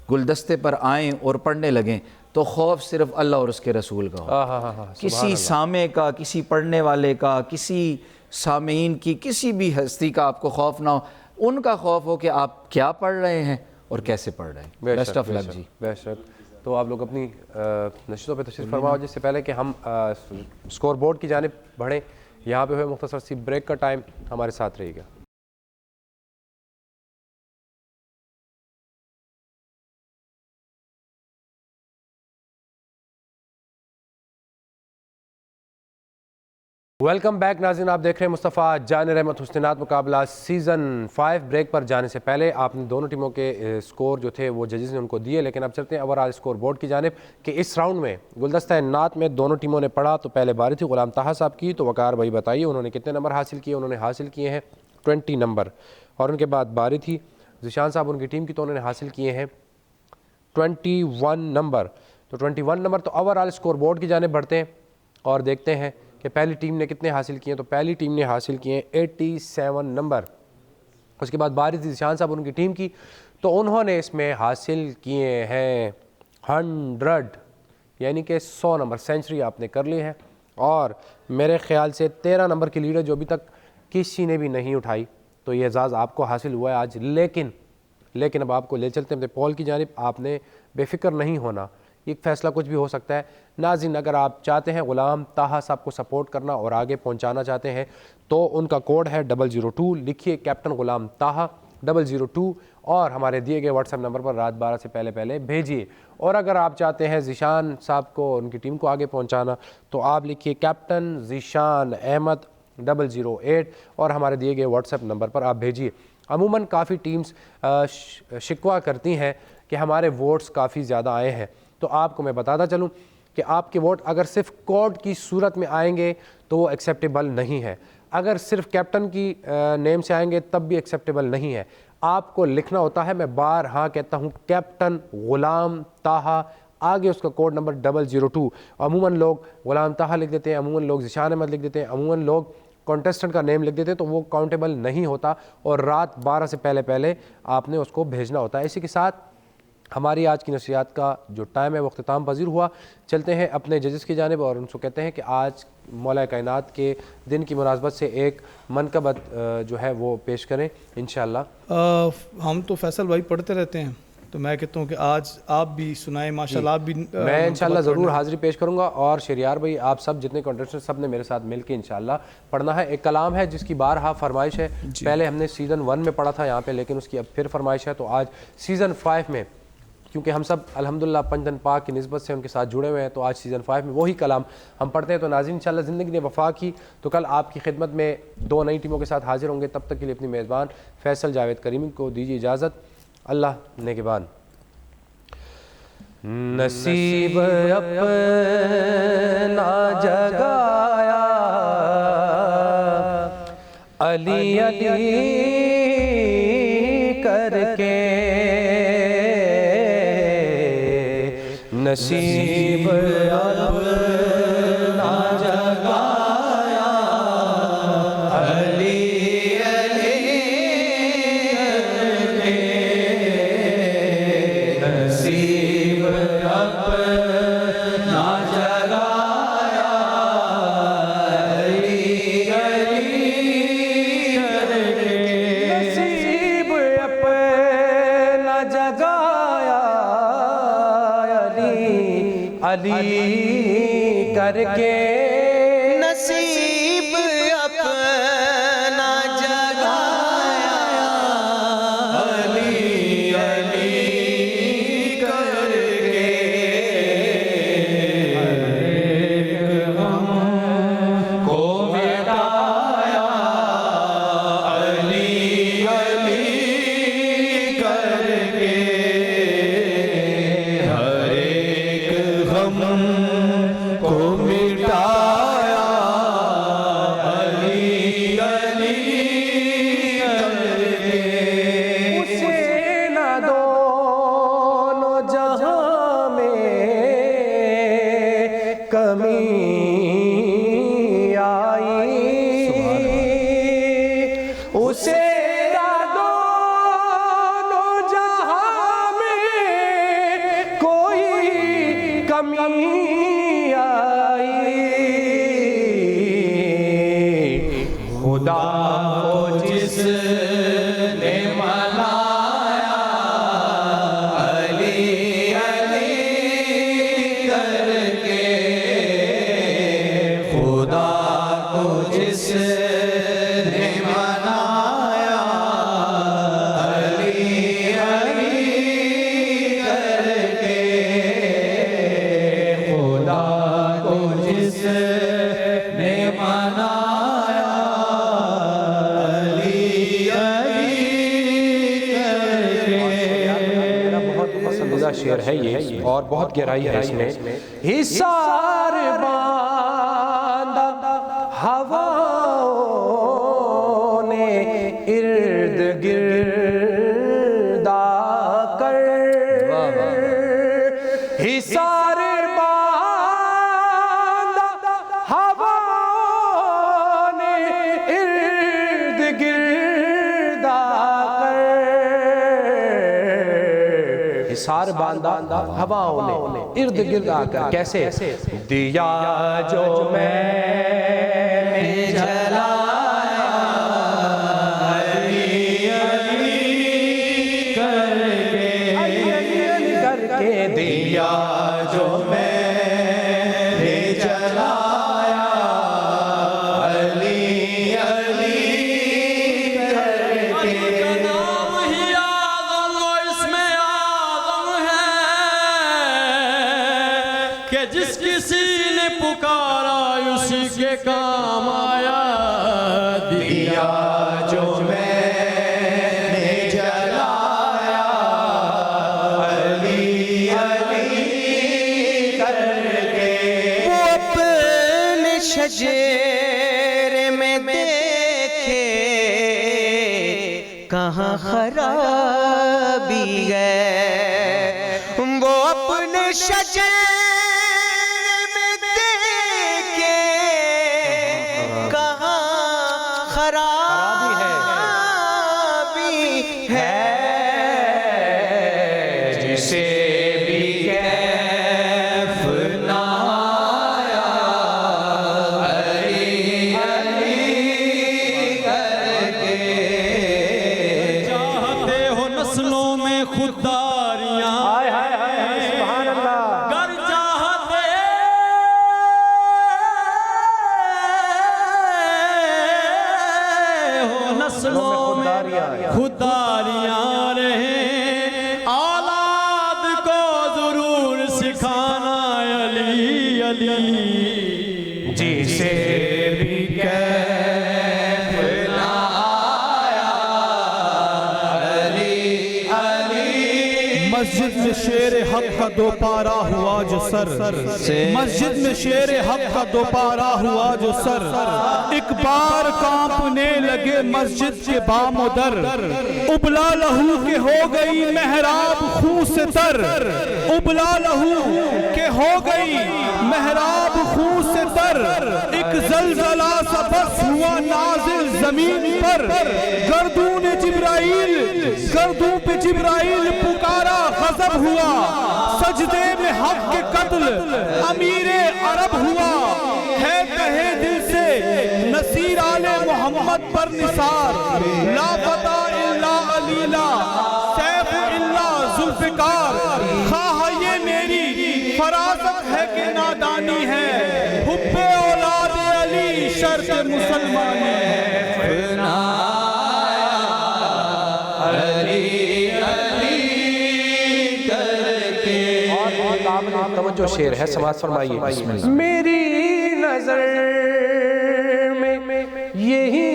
गुलदस्ते पर आएँ और पढ़ने लगें तो खौफ सिर्फ अल्लाह और उसके रसूल का हो। किसी सामे का, किसी पढ़ने वाले का, किसी सामीन की, किसी भी हस्ती का आपको खौफ ना हो। उनका खौफ हो कि आप क्या पढ़ रहे हैं और कैसे पढ़ रहे हैं। बेस्ट ऑफ लक जी।
बेशक। तो आप लोग अपनी नशितों पे तशरीफ़ फरमाओ। जिससे पहले कि हम स्कोर बोर्ड की जानिब बढ़ें, यहाँ पे हुए मुख्तसर सी ब्रेक का टाइम, हमारे साथ रहिएगा। वेलकम बैक नाज़रीन, आप देख रहे हैं मुस्तफ़ा जान रहमत हुस्नात मुकाबला सीज़न 5। ब्रेक पर जाने से पहले आपने दोनों टीमों के स्कोर जो थे वो जजेस ने उनको दिए, लेकिन अब चलते हैं ओवरऑल स्कोर बोर्ड की जानिब कि इस राउंड में गुलदस्ता नात में दोनों टीमों ने पढ़ा। तो पहले बारी थी गुलाम ताहा साहब की, तो वकार भाई बताइए उन्होंने कितने नंबर हासिल किए। उन्होंने हासिल किए हैं 20 नंबर। और उनके बाद बारी थी ज़िशान साहब उनकी टीम की, तो उन्होंने हासिल किए हैं 21 नंबर। तो 21 नंबर। तो ओवरऑल स्कोर बोर्ड की जानिब बढ़ते हैं और देखते हैं कि पहली टीम ने कितने हासिल किए। तो पहली टीम ने हासिल किए 87 नंबर। उसके बाद बारी थी ज़िशान साहब उनकी टीम की, तो उन्होंने इसमें हासिल किए हैं 100, यानी कि 100 नंबर, सेंचुरी आपने कर ली है। और मेरे ख़्याल से 13 नंबर की लीडर जो अभी तक किसी ने भी नहीं उठाई, तो ये एजाज़ आपको हासिल हुआ है आज। लेकिन अब आपको ले चलते हैं पॉल की जानिब। आपने बेफिक्र नहीं होना, एक फ़ैसला कुछ भी हो सकता है। नाज़रीन, अगर आप चाहते हैं ग़ुलाम ताहा साहब को सपोर्ट करना और आगे पहुंचाना चाहते हैं, तो उनका कोड है 002। लिखिए कैप्टन ग़ुलाम ताहा 002 और हमारे दिए गए व्हाट्सएप नंबर पर रात 12 से पहले भेजिए। और अगर आप चाहते हैं ज़िशान साहब को, उनकी टीम को आगे पहुँचाना, तो आप लिखिए कैप्टन ज़िशान अहमद 008 और हमारे दिए गए व्हाट्सएप नंबर पर आप भेजिए। अमूमन काफ़ी टीम्स शिकवा करती हैं कि हमारे वोट्स काफ़ी ज़्यादा आए हैं। तो आपको मैं बताता चलूं कि आपके वोट अगर सिर्फ कोड की सूरत में आएंगे तो वो एक्सेप्टेबल नहीं है। अगर सिर्फ कैप्टन की नेम से आएंगे तब भी एक्सेप्टेबल नहीं है। आपको लिखना होता है, मैं बार हाँ कहता हूँ, कैप्टन ग़ुलाम ताहा, आगे उसका कोड नंबर 002। अमूमन लोग ग़ुलाम ताहा लिख देते हैं, अमूमन लोग ज़िशान अहमद लिख देते हैं, अमूमन लोग कॉन्टेस्टेंट का नेम लिख देते हैं, तो वो काउंटेबल नहीं होता और रात 12 से पहले आपने उसको भेजना होता है। इसी के साथ हमारी आज की नशियात का जो टाइम है वो अख्तिताम पजीर हुआ। चलते हैं अपने जजेस की जानिब और उनसे कहते हैं कि आज मौला कायनात के दिन की मुनासबत से एक मनकबत जो है वो पेश करें इंशाअल्लाह।
हम तो फैसल भाई पढ़ते रहते हैं, तो मैं कहता हूँ कि आज आप भी सुनाएं। माशाल्लाह आप भी
मैं इंशाअल्लाह ज़रूर हाज़िरी पेश करूँगा। और शरियार भाई, आप सब जितने कॉन्टेस्टेंट सब ने मेरे साथ मिल के इंशाअल्लाह पढ़ना है। एक कलाम है जिसकी बारहा फरमाइश है। पहले हमने सीज़न 1 में पढ़ा था यहाँ पे, लेकिन उसकी अब फिर फरमाइश है। तो आज सीज़न 5 में, क्योंकि हम सब अल्हम्दुलिल्लाह पंजतन पाक की निस्बत से उनके साथ जुड़े हुए हैं, तो आज सीज़न 5 में वही कलाम हम पढ़ते हैं। तो नाज़रीन, इंशाअल्लाह ज़िंदगी ने वफ़ा की तो कल आपकी खिदमत में 2 नई टीमों के साथ हाजिर होंगे। तब तक के लिए अपनी मेज़बान फैसल जावेद करीमी को दीजिए इजाज़त। अल्लाह नेगेबान। नसीब अपना जगाया अली अली करके नसीब अब ना जगाया, अली अली करके नसीब अब ना जगाया, अली अली करके नसीब अपना जगाया, अली करके
नसीब अपना जगाया,
अली अली करके को मिटाया, अली अली करके हर एक गम को मिटाया, अली अली करके उसे न दोनों जहां में कमी आई, उसे न दोनों जहां में कोई कमी आई, खुदा को जिसने मनाया, अली अली करके खुदा को जिसने मनाया, अली अली करके खुदा को जिसने मनाया, अली अली करके। मेरा बहुत पसंदीदा शेर है ये और बहुत गहराई है इसमें। हिसार बांधा हवाओं ने इर्द गिर्द आकर, हिसार बांधा हवाओं ने इर्द गिर्द आकर, हिसार बांधा हवाओं ने इर्द गिर्द आकर। कैसे? दिया जो मैंने जलाया, अली अली करके, अली अली करके दिया जो मैंने जलाया, अली अली करके।
कि जिस किसी ने पुकारा उसी के काम आया,
दिया जो मैंने जलाया, अली अली करके।
वो अपने शजेरे में देखे कहाँ खराबी है, वो अपने शजेरे में देखे कहाँ खराबी है,
जिसे भी कैफ ना आया, अली अली करके।
चाहते हो नस्लों में खुददारियां,
हाय हाय हाय सुभान अल्लाह।
गर चाहते हो नस्लों में खुददारियां रहे, औलाद को जरूर सिखाना, अली अली
जिसे भी कैफ ना आया, अली अली
मस्जिद में शेर हक का दोपारा हुआ जो सर, मस्जिद में शेर हक का दोपारा हुआ जो सर, एक बार कांपने लगे मस्जिद के बामुदर, उबला लहू के हो गई मेहराब खून से तर, उबला लहू के हो गई मेहराब खून से तर, एक जलजला सा बस हुआ नाजिल जमीन पर, गर्दून जिब्राइल गर्दू पे जिब्राइल पुकारा गजब हुआ, सजदे में हक के कत्ल अमीरे अरब हुआ, है कहे दिल से नसीर आले मोहम्मद पर निसार, ला पता इल्ला अलीला सैफ इल्ला जुल्फिकार, खा ये मेरी फरासत है कि नादानी है, हुब्बे औलाद अली शर्त मुसलमानी है।
तवज्जो शेर है, समाज फरमाइए। मेरी नजर में यही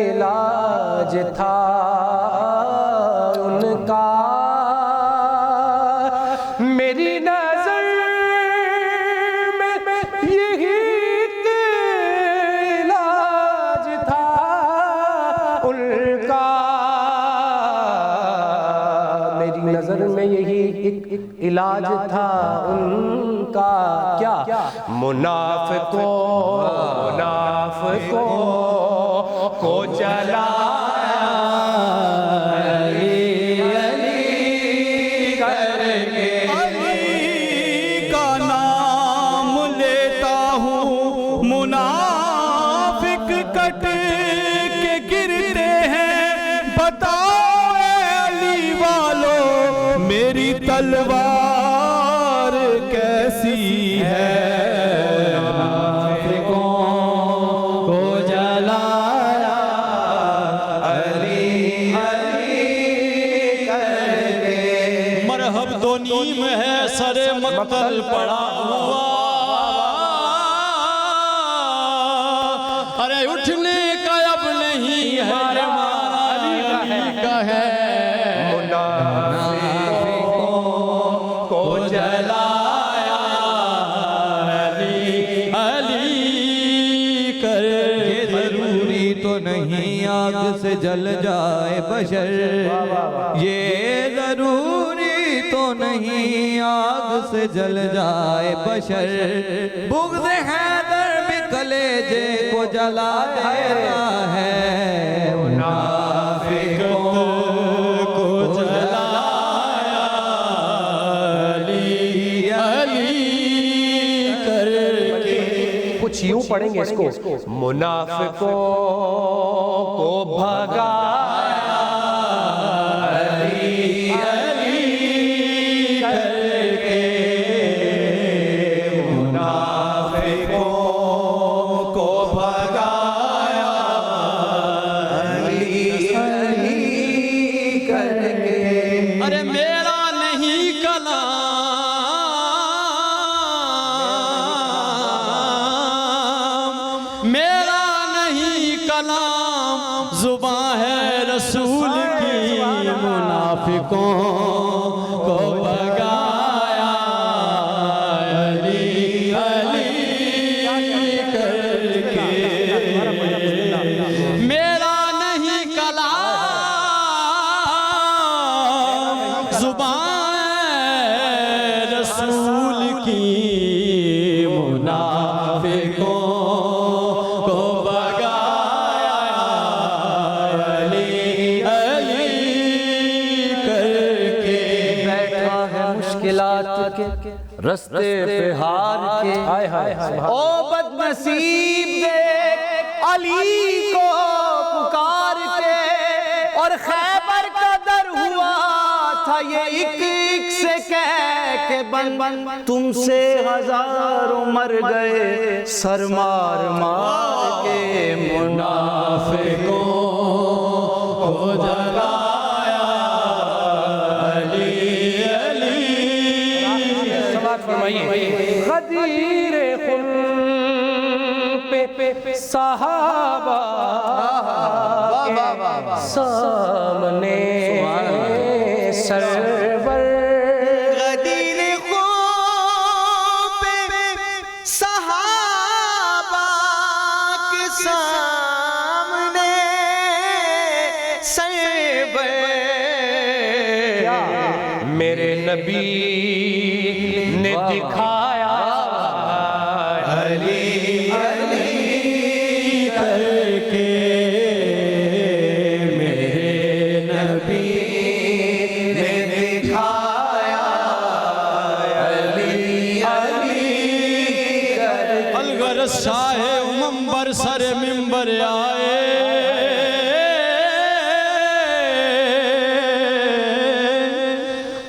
इलाज था उनका, मेरी नजर में यही इलाज था उनका, मेरी नजर में यही इलाज था उनका, क्या मुनाफिकों को जलाया अली अली करके,
अली का नाम लेता हूँ मुनाफिक कट के गिरते हैं, बताओ अली वालों मेरी तलवार कैसी है, मुनाफिकों को जलाया अली अली करके,
मरहब दो नीम है सरे मक्तल पड़ा हुआ, अरे उठने का अब नहीं है अली का है,
आग से जल जाए बशर, ये जरूरी तो नहीं आग से जल जाए बशर, बुग़्ज़ हैदर भी कलेजे को जला देता है, मुनाफिकों को जलाया अली अली करके।
कुछ यूं पढ़ेंगे इसको, मुनाफिकों को भगाया अली अली करके, मुनाफिकों को भगाया अली अली करके।
अरे मेरा नहीं कलाम, मेरा नहीं कलाम, जुबान है रसूल की, मुनाफिकों को भगाया अली अली करके, मेरा नहीं कलाम, जुबान है रसूल की, मुनाफिकों को भगाया अली अली करके।
बैठा है मुश्किलात के रस्ते पे हार के, ओ बदनसीब देख अली को पुकार के, और खैबर का दर हुआ था ये एक से कह के बन, तुमसे हजारों मर गए सर मार मार के, मुनाफिकों को जलाया अली अली।
गदीर खुन पे सहाबा के सामने
नबी ने दिखाया अली अली करके मेरे नबी ने दिखाया अली अली करके।
अलगर शाह मंबर सर मिंबर आए,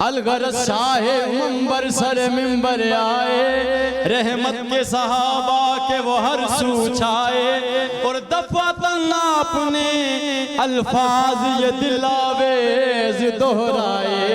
अलगर शाह मंबर सर मिंबर आए, रहमत के सहाबा के वो हर सू छाए, और दफातन आपने अल्फाज ये दिलावेज दोहराए।